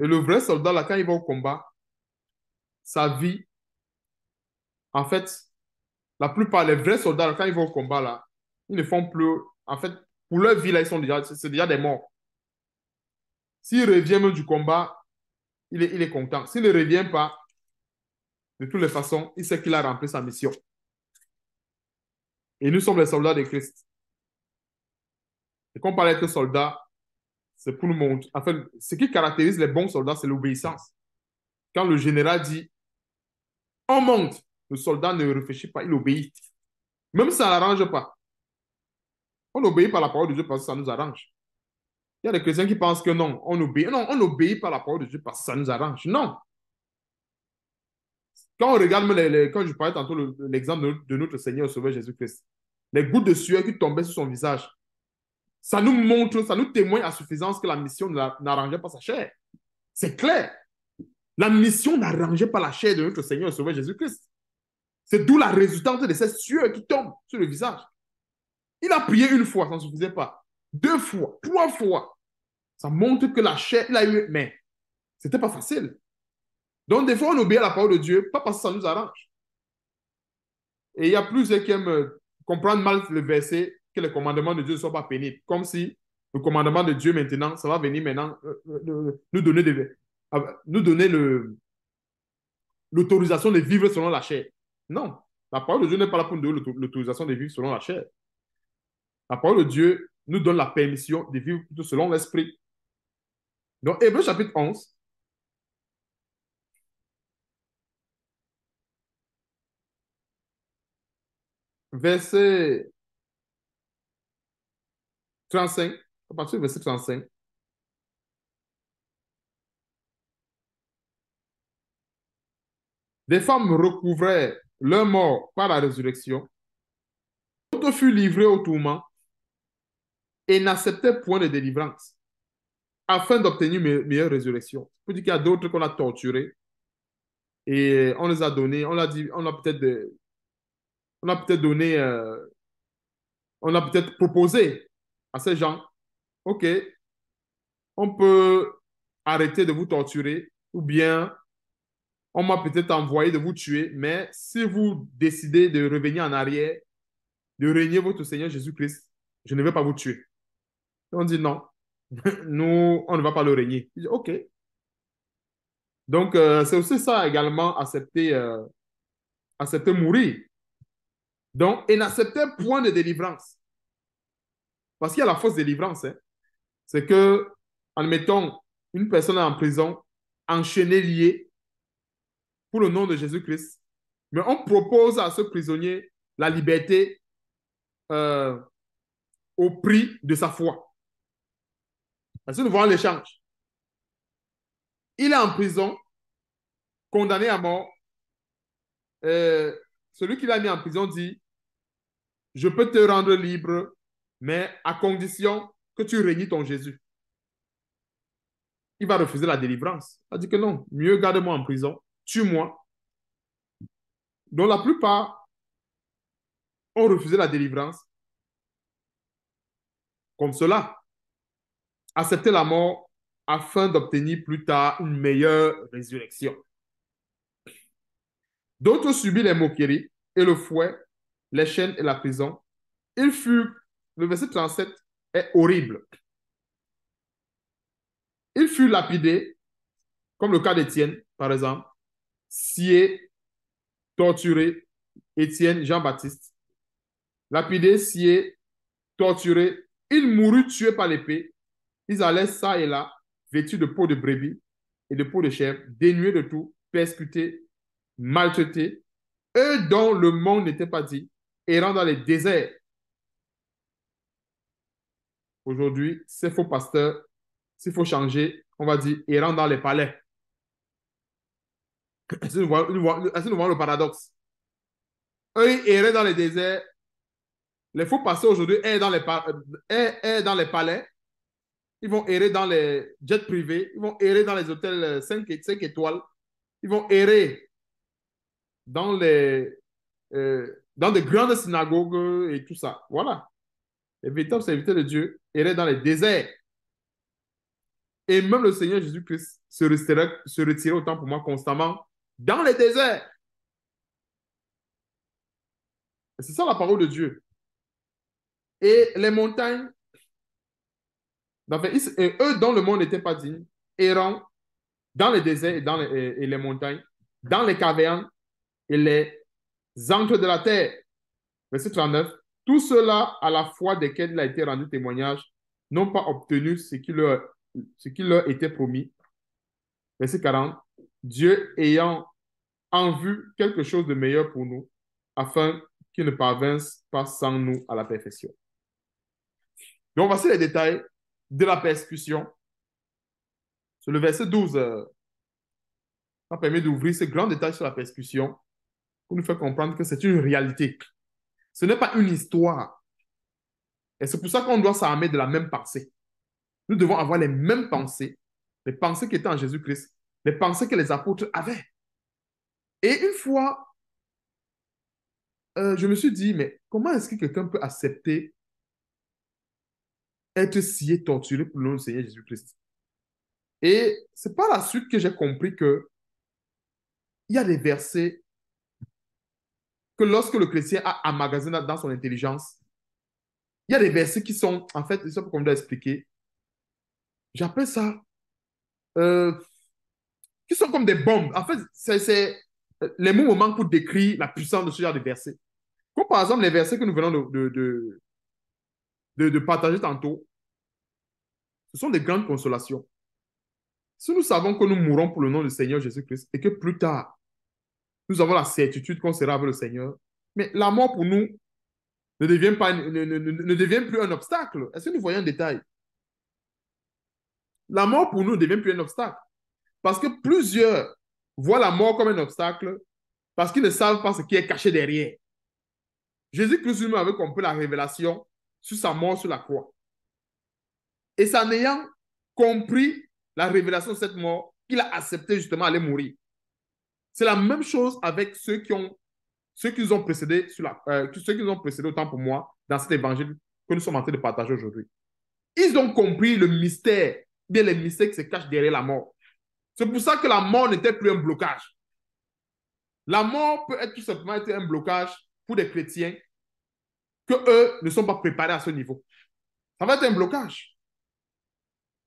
Et le vrai soldat, là, quand il va au combat, sa vie, en fait, la plupart des vrais soldats, là, quand ils vont au combat, là, ils ne font plus. En fait, pour leur vie, là, c'est déjà des morts. S'il revient même du combat, il est content. S'il ne revient pas, de toutes les façons, il sait qu'il a rempli sa mission. Et nous sommes les soldats de Christ. Et quand on parle d'être soldat, c'est pour nous montrer. En fait, ce qui caractérise les bons soldats, c'est l'obéissance. Quand le général dit on monte, le soldat ne réfléchit pas, il obéit. Même si ça n'arrange pas. On obéit par la parole de Dieu parce que ça nous arrange. Il y a des chrétiens qui pensent que non, on obéit. Non, on obéit par la parole de Dieu parce que ça nous arrange. Non. Quand on regarde, quand je parlais tantôt l'exemple de notre Seigneur et Sauveur Jésus-Christ, les gouttes de sueur qui tombaient sur son visage, ça nous montre, ça nous témoigne à suffisance que la mission n'arrangeait pas sa chair. C'est clair. La mission n'arrangeait pas la chair de notre Seigneur et Sauveur Jésus-Christ. C'est d'où la résultante de cette sueur qui tombe sur le visage. Il a prié une fois, ça ne suffisait pas. 2 fois, 3 fois. Ça montre que la chair, il a eu, mais c'était pas facile. Donc, des fois, on obéit à la parole de Dieu, pas parce que ça nous arrange. Et il y a plusieurs qui aiment comprendre mal le verset, que les commandements de Dieu ne sont pas pénibles. Comme si le commandement de Dieu maintenant, ça va venir maintenant nous donner l'autorisation de vivre selon la chair. Non, la parole de Dieu n'est pas là pour nous donner l'autorisation de vivre selon la chair. La parole de Dieu nous donne la permission de vivre selon l'esprit. Donc, Hébreux chapitre 11, verset 35, à partir du verset 35. Des femmes recouvrèrent leur mort par la résurrection. D'autres furent livrés au tourment et n'acceptaient point de délivrance afin d'obtenir une meilleure résurrection. Il faut dire qu'il y a d'autres qu'on a torturés et on les a donnés, on a dit, on a peut-être donné, on a peut-être proposé à ces gens, OK, on peut arrêter de vous torturer ou bien on m'a peut-être envoyé de vous tuer, mais si vous décidez de revenir en arrière, de régner votre Seigneur Jésus-Christ, je ne vais pas vous tuer. On dit non, nous, on ne va pas le régner. Il dit, OK. Donc, c'est aussi ça également, accepter mourir. Donc, et n'accepter point de délivrance. Parce qu'il y a la fausse délivrance. Hein. C'est que, admettons, une personne est en prison, enchaînée, liée, pour le nom de Jésus-Christ. Mais on propose à ce prisonnier la liberté euh, au prix de sa foi. Parce que nous voyons l'échange. Il est en prison, condamné à mort. Euh, Celui qui l'a mis en prison dit, je peux te rendre libre, mais à condition que tu régnes ton Jésus. Il va refuser la délivrance. Il va dire que non, mieux garde-moi en prison, tue-moi. Donc la plupart ont refusé la délivrance comme cela. Accepter la mort afin d'obtenir plus tard une meilleure résurrection. D'autres subirent les moqueries et le fouet, les chaînes et la prison. Il fut, le verset 37 est horrible. Il fut lapidé, comme le cas d'Étienne, par exemple, scié, torturé, Étienne, Jean-Baptiste, lapidé, scié, torturé. Il mourut tué par l'épée. Ils allaient ça et là, vêtus de peau de brebis et de peau de chèvre, dénués de tout, persécutés, maltraités, eux dont le monde n'était pas dit, errant dans les déserts. Aujourd'hui, ces faux pasteurs, s'il faut changer, on va dire errant dans les palais. Est-ce que nous voyons le paradoxe? Eux, ils erraient dans les déserts. Les faux pasteurs aujourd'hui errent dans les palais. Ils vont errer dans les jets privés. Ils vont errer dans les hôtels 5 étoiles. Ils vont errer dans dans des grandes synagogues et tout ça. Voilà. Les véritables serviteurs de Dieu erraient dans les déserts. Et même le Seigneur Jésus-Christ se retirait autant pour moi constamment dans les déserts. C'est ça la parole de Dieu. Et les montagnes, et eux dont le monde n'était pas digne, errant dans les déserts et les montagnes, dans les cavernes et les antres de la terre. Verset 39. Tout cela, à la foi desquels il a été rendu témoignage, n'ont pas obtenu ce qui leur était promis. Verset 40. Dieu ayant en vue quelque chose de meilleur pour nous, afin qu'ils ne parvinssent pas sans nous à la perfection. Donc, voici les détails de la persécution. Sur le verset 12, ça permet d'ouvrir ce grand détail sur la persécution pour nous faire comprendre que c'est une réalité. Ce n'est pas une histoire. Et c'est pour ça qu'on doit s'armer de la même pensée. Nous devons avoir les mêmes pensées, les pensées qui étaient en Jésus-Christ, les pensées que les apôtres avaient. Et une fois, je me suis dit, mais comment est-ce que quelqu'un peut accepter être scié, torturé pour le nom du Seigneur Jésus-Christ? Et c'est par la suite que j'ai compris que il y a des versets que lorsque le chrétien a emmagasiné dans son intelligence, il y a des versets qui sont, en fait, c'est comme je dois expliquer, j'appelle ça, euh, qui sont comme des bombes. En fait, c'est les mots me manquent pour décrire la puissance de ce genre de versets. Comme par exemple les versets que nous venons de partager tantôt, ce sont des grandes consolations. Si nous savons que nous mourrons pour le nom du Seigneur Jésus-Christ et que plus tard, nous avons la certitude qu'on sera avec le Seigneur, mais la mort pour nous ne devient plus un obstacle. Est-ce que nous voyons un détail? La mort pour nous ne devient plus un obstacle. Parce que plusieurs voient la mort comme un obstacle parce qu'ils ne savent pas ce qui est caché derrière. Jésus-Christ lui-même avait compris la révélation sur sa mort sur la croix. Et c'est en ayant compris la révélation de cette mort qu'il a accepté justement d'aller mourir. C'est la même chose avec ceux qui nous ont précédés ceux qui nous ont précédés autant pour moi dans cet évangile que nous sommes en train de partager aujourd'hui. Ils ont compris le mystère, bien les mystères qui se cachent derrière la mort. C'est pour ça que la mort n'était plus un blocage. La mort peut être tout simplement être un blocage pour des chrétiens qu'eux ne sont pas préparés à ce niveau. Ça va être un blocage.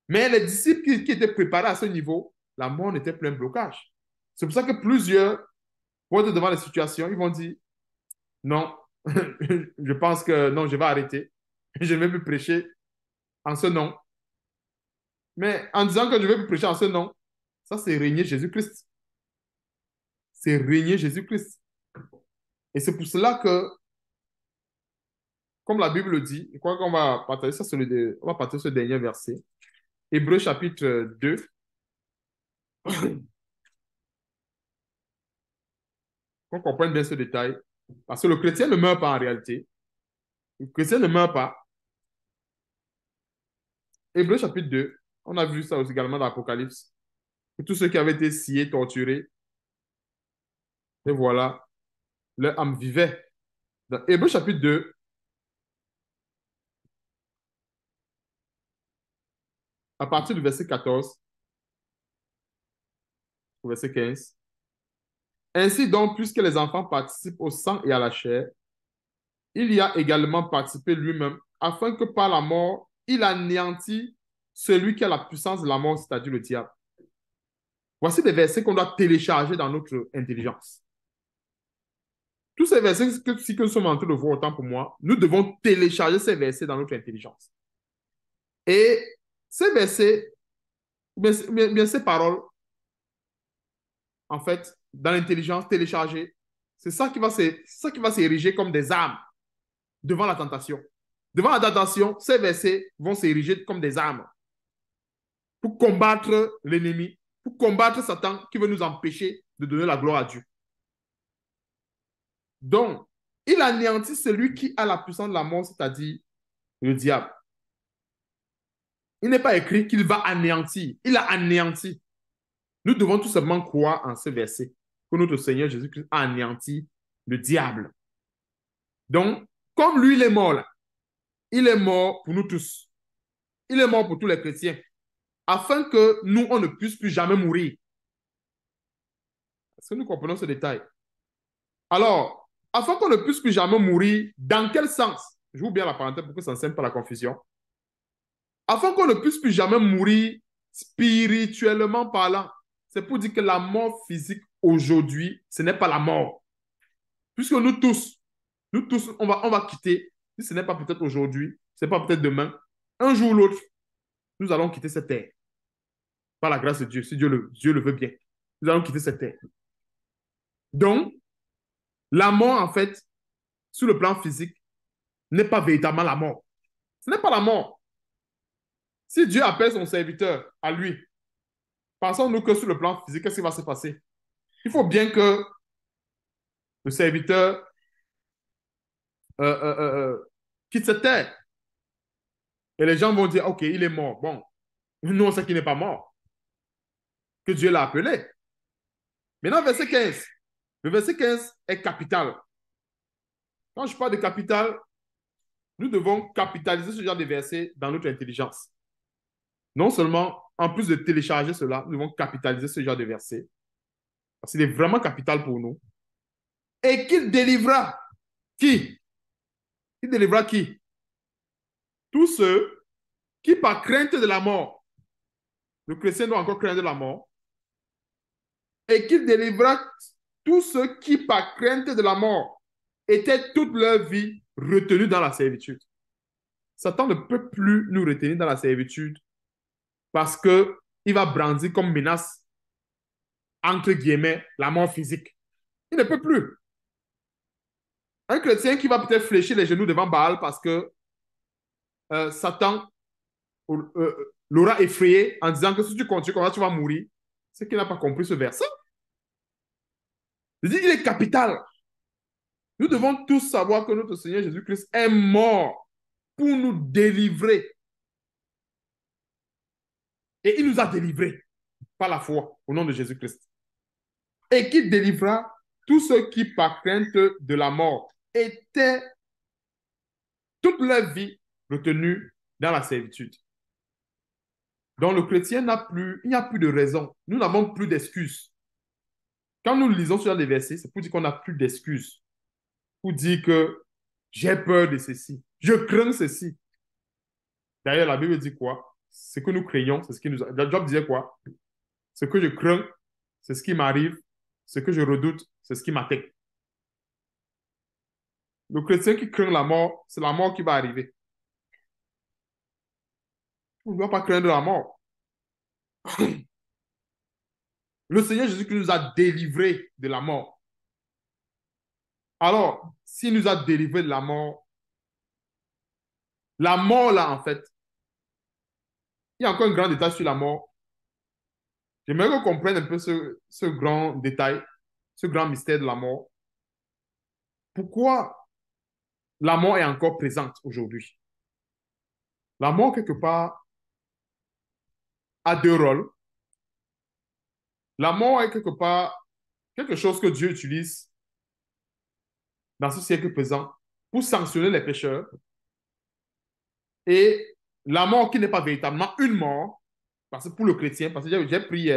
Mais les disciples qui étaient préparés à ce niveau, la mort n'était plus un blocage. C'est pour ça que plusieurs vont être devant les situations, ils vont dire, non, je pense que non, je vais arrêter. Je ne vais plus prêcher en ce nom. Mais en disant que je vais plus prêcher en ce nom, ça c'est régner Jésus-Christ. C'est régner Jésus-Christ. Et c'est pour cela que, comme la Bible le dit, je crois qu'on va partager ça on va partager ce dernier verset. Hébreux chapitre 2. Qu'on comprenne bien ce détail. Parce que le chrétien ne meurt pas en réalité. Le chrétien ne meurt pas. Hébreux chapitre 2, on a vu ça aussi également dans l'Apocalypse. Tous ceux qui avaient été sciés, torturés, et voilà, leur âme vivait. Dans Hébreux chapitre 2, à partir du verset 14 au verset 15. Ainsi donc, puisque les enfants participent au sang et à la chair, il y a également participé lui-même, afin que par la mort, il anéantit celui qui a la puissance de la mort, c'est-à-dire le diable. Voici des versets qu'on doit télécharger dans notre intelligence. Tous ces versets que nous sommes en train de voir, autant pour moi, nous devons télécharger ces versets dans notre intelligence. Et ces versets, bien ces paroles, en fait, dans l'intelligence téléchargée, c'est ça qui va s'ériger comme des armes devant la tentation. Devant la tentation, ces versets vont s'ériger comme des armes pour combattre l'ennemi, pour combattre Satan qui veut nous empêcher de donner la gloire à Dieu. Donc, il anéantit celui qui a la puissance de la mort, c'est-à-dire le diable. Il n'est pas écrit qu'il va anéantir. Il a anéanti. Nous devons tout simplement croire en ce verset que notre Seigneur Jésus-Christ a anéanti le diable. Donc, comme lui, il est mort là, il est mort pour nous tous. Il est mort pour tous les chrétiens, afin que nous, on ne puisse plus jamais mourir. Est-ce que nous comprenons ce détail? Alors, afin qu'on ne puisse plus jamais mourir, dans quel sens? Je vous bien la parenthèse pour que ça ne sème pas la confusion. Afin qu'on ne puisse plus jamais mourir spirituellement parlant. C'est pour dire que la mort physique aujourd'hui, ce n'est pas la mort. Puisque nous tous, on va quitter, si ce n'est pas peut-être aujourd'hui, ce n'est pas peut-être demain, un jour ou l'autre, nous allons quitter cette terre. Par la grâce de Dieu, si Dieu le veut bien. Nous allons quitter cette terre. Donc, la mort, en fait, sur le plan physique, n'est pas véritablement la mort. Ce n'est pas la mort. Si Dieu appelle son serviteur à lui, pensons-nous que sur le plan physique, qu'est-ce qui va se passer? Il faut bien que le serviteur quitte cette terre. Et les gens vont dire, OK, il est mort. Bon, nous, on sait qu'il n'est pas mort. Que Dieu l'a appelé. Maintenant, verset 15. Le verset 15 est capital. Quand je parle de capital, nous devons capitaliser ce genre de versets dans notre intelligence. Non seulement, en plus de télécharger cela, nous devons capitaliser ce genre de versets. Parce qu'il est vraiment capital pour nous. Et qu'il délivra qui? Il délivra qui? Tous ceux qui, par crainte de la mort, le chrétien doit encore craindre la mort, et qu'il délivra tous ceux qui, par crainte de la mort, étaient toute leur vie retenus dans la servitude. Satan ne peut plus nous retenir dans la servitude parce qu'il va brandir comme menace, entre guillemets, la mort physique. Il ne peut plus. Un chrétien qui va peut-être fléchir les genoux devant Baal parce que Satan l'aura effrayé en disant que si tu continues comme ça, tu vas mourir. C'est qu'il n'a pas compris ce verset. Je dis, il est capital. Nous devons tous savoir que notre Seigneur Jésus-Christ est mort pour nous délivrer. Et il nous a délivrés par la foi au nom de Jésus-Christ. Et qui délivra tous ceux qui, par crainte de la mort, étaient toute leur vie retenus dans la servitude. Donc le chrétien il n'y a plus de raison. Nous n'avons plus d'excuses. Quand nous lisons sur les versets, c'est pour dire qu'on n'a plus d'excuses. Pour dire que J'ai peur de ceci. Je crains ceci. D'ailleurs, la Bible dit quoi? Ce que nous craignons, c'est ce qui nous... Job disait quoi? Ce que je crains, c'est ce qui m'arrive. Ce que je redoute, c'est ce qui m'atteint. Le chrétien qui craint la mort, c'est la mort qui va arriver. On ne doit pas craindre la mort. Le Seigneur Jésus qui nous a délivrés de la mort. Alors, s'il nous a délivrés de la mort là, en fait, il y a encore un grand détail sur la mort. J'aimerais qu'on comprenne un peu ce grand détail, ce grand mystère de la mort. Pourquoi la mort est encore présente aujourd'hui? La mort, quelque part, a deux rôles. La mort est quelque part quelque chose que Dieu utilise dans ce siècle présent pour sanctionner les pécheurs. Et la mort qui n'est pas véritablement une mort, parce que pour le chrétien, parce que j'ai pris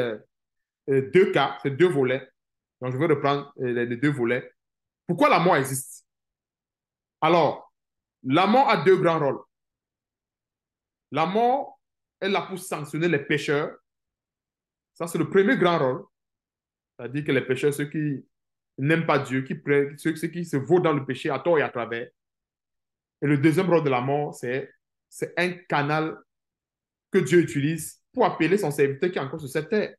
deux cas, c'est deux volets. Donc, je vais reprendre les deux volets. Pourquoi la mort existe? Alors, la mort a deux grands rôles. La mort est là pour sanctionner les pécheurs. Ça, c'est le premier grand rôle. C'est-à-dire que les pécheurs, ceux qui n'aiment pas Dieu, ceux qui se vautent dans le péché à tort et à travers. Et le deuxième rôle de la mort, c'est un canal que Dieu utilise pour appeler son serviteur qui est encore sur cette terre.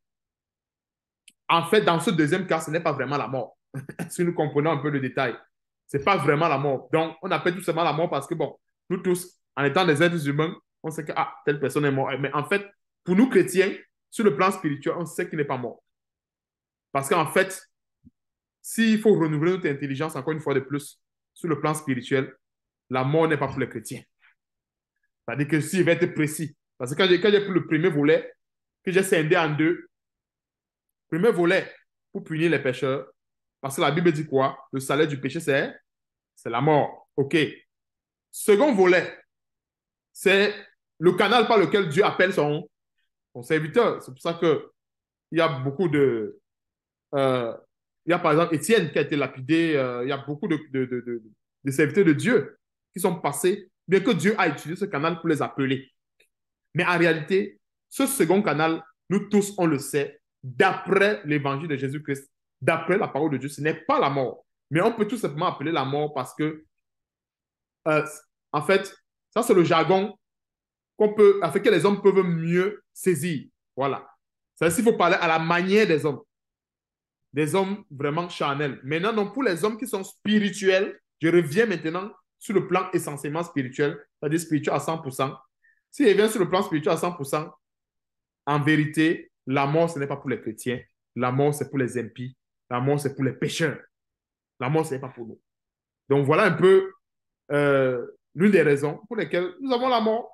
En fait, dans ce deuxième cas, ce n'est pas vraiment la mort. Si nous comprenons un peu le détail, ce n'est pas vraiment la mort. Donc, on appelle tout simplement la mort parce que, bon, nous tous, en étant des êtres humains, on sait que telle personne est morte. Mais en fait, pour nous chrétiens, sur le plan spirituel, on sait qu'il n'est pas mort. Parce qu'en fait, s'il faut renouveler notre intelligence encore une fois de plus sur le plan spirituel, la mort n'est pas pour les chrétiens. C'est-à-dire que s'il va être précis, parce que quand j'ai pris le premier volet, que j'ai scindé en deux, premier volet pour punir les pécheurs, parce que la Bible dit quoi? Le salaire du péché, c'est la mort. OK. Second volet, c'est le canal par lequel Dieu appelle son serviteur. C'est pour ça qu'il y a beaucoup de... il y a par exemple Étienne qui a été lapidé. Il y a beaucoup de serviteurs de Dieu qui sont passés, bien que Dieu a utilisé ce canal pour les appeler. Mais en réalité, ce second canal, nous tous, on le sait, d'après l'évangile de Jésus-Christ, d'après la parole de Dieu, ce n'est pas la mort. Mais on peut tout simplement appeler la mort parce que, euh, en fait, ça, c'est le jargon avec que les hommes peuvent mieux saisir. Voilà. C'est-à-dire qu'il faut parler à la manière des hommes vraiment charnels. Maintenant, donc, pour les hommes qui sont spirituels, je reviens maintenant sur le plan essentiellement spirituel, c'est-à-dire spirituel à 100%. Si je reviens sur le plan spirituel à 100%, en vérité, la mort, ce n'est pas pour les chrétiens. La mort, c'est pour les impies. La mort, c'est pour les pécheurs. La mort, ce n'est pas pour nous. Donc, voilà un peu l'une des raisons pour lesquelles nous avons la mort.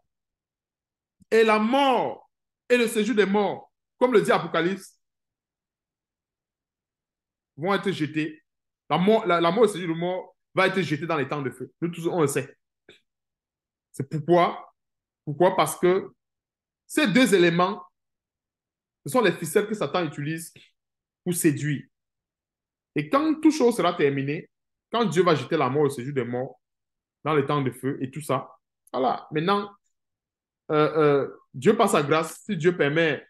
Et la mort et le séjour des morts, comme le dit Apocalypse, vont être jetés. La mort et le séjour des morts va être jeté dans les temps de feu. Nous tous, on le sait. C'est pourquoi? Pourquoi? Parce que ces deux éléments, ce sont les ficelles que Satan utilise pour séduire. Et quand toute chose sera terminée, quand Dieu va jeter la mort au séjour des morts, dans les temps de feu et tout ça, voilà. Maintenant, Dieu par sa grâce, si Dieu permet,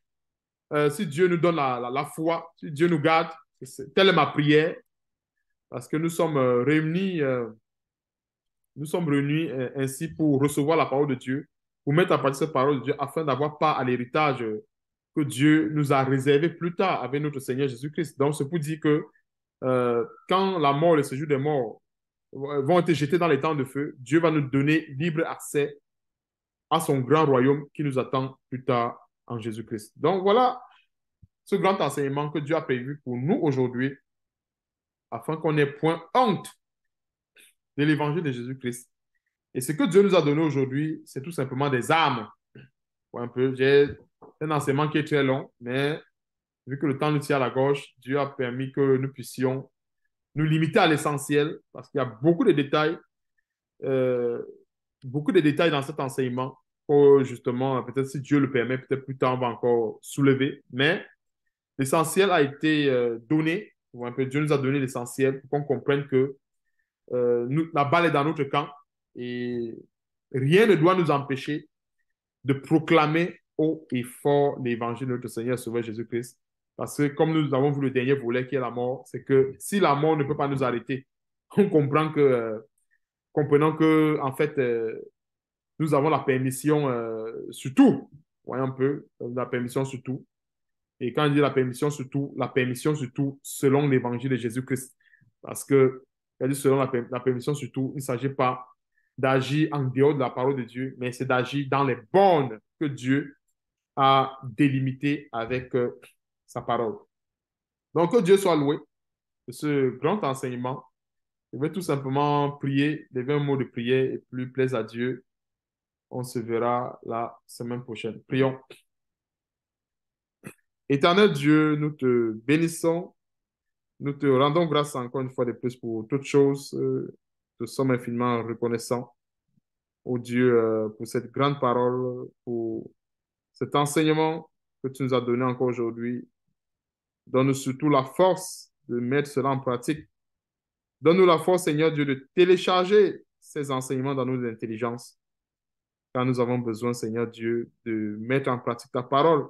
si Dieu nous donne la foi, si Dieu nous garde, telle est ma prière, parce que nous sommes réunis ainsi pour recevoir la parole de Dieu, pour mettre en pratique cette parole de Dieu, afin d'avoir part à l'héritage que Dieu nous a réservé plus tard avec notre Seigneur Jésus-Christ. Donc, c'est pour dire que quand la mort et le séjour des morts vont être jetés dans les temps de feu, Dieu va nous donner libre accès à son grand royaume qui nous attend plus tard en Jésus-Christ. Donc voilà ce grand enseignement que Dieu a prévu pour nous aujourd'hui, afin qu'on n'ait point honte de l'évangile de Jésus-Christ. Et ce que Dieu nous a donné aujourd'hui, c'est tout simplement des armes. Un peu, j'ai un enseignement qui est très long, mais vu que le temps nous tient à la gorge, Dieu a permis que nous puissions nous limiter à l'essentiel, parce qu'il y a euh, beaucoup de détails dans cet enseignement, que justement, peut-être si Dieu le permet, peut-être plus tard, on va encore soulever. Mais l'essentiel a été donné, ou un peu Dieu nous a donné l'essentiel pour qu'on comprenne que la balle est dans notre camp et rien ne doit nous empêcher de proclamer haut et fort l'évangile de notre Seigneur et Sauveur Jésus-Christ. Parce que comme nous avons vu le dernier volet qui est la mort, c'est que si la mort ne peut pas nous arrêter, on comprend que, comprenons que, en fait, nous avons la permission sur tout. Voyons un peu, la permission sur tout. Et quand je dis la permission sur tout selon l'évangile de Jésus-Christ. Parce que, quand je dis selon la permission sur tout, il ne s'agit pas d'agir en dehors de la parole de Dieu, mais c'est d'agir dans les bornes que Dieu a délimitées avec sa parole. Donc, que Dieu soit loué de ce grand enseignement. Je vais tout simplement prier, lever un mot de prière et plus plaise à Dieu. On se verra la semaine prochaine. Prions. Éternel Dieu, nous te bénissons. Nous te rendons grâce encore une fois de plus pour toutes choses. Nous sommes infiniment reconnaissants, au Dieu, pour cette grande parole, pour cet enseignement que tu nous as donné encore aujourd'hui. Donne-nous surtout la force de mettre cela en pratique. Donne-nous la force, Seigneur Dieu, de télécharger ces enseignements dans nos intelligences. Car nous avons besoin, Seigneur Dieu, de mettre en pratique ta parole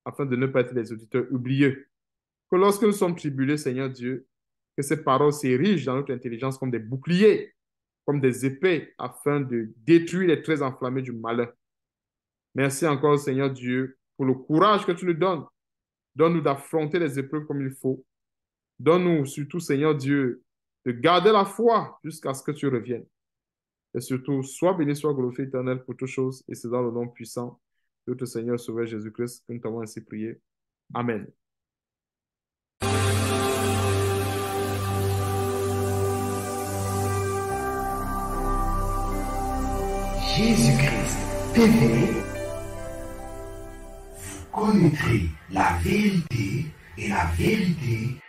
afin de ne pas être des auditeurs oublieux. Que lorsque nous sommes tribulés, Seigneur Dieu, que ces paroles s'érigent dans notre intelligence comme des boucliers, comme des épées, afin de détruire les traits enflammés du malin. Merci encore, Seigneur Dieu, pour le courage que tu nous donnes. Donne-nous d'affronter les épreuves comme il faut. Donne-nous surtout, Seigneur Dieu, de garder la foi jusqu'à ce que tu reviennes. Et surtout, sois béni, sois glorifié, éternel, pour toutes choses, et c'est dans le nom puissant de notre Seigneur Sauveur Jésus-Christ que nous t'avons ainsi prié. Amen. Jésus-Christ TV, vous connaîtrez la vérité et la vérité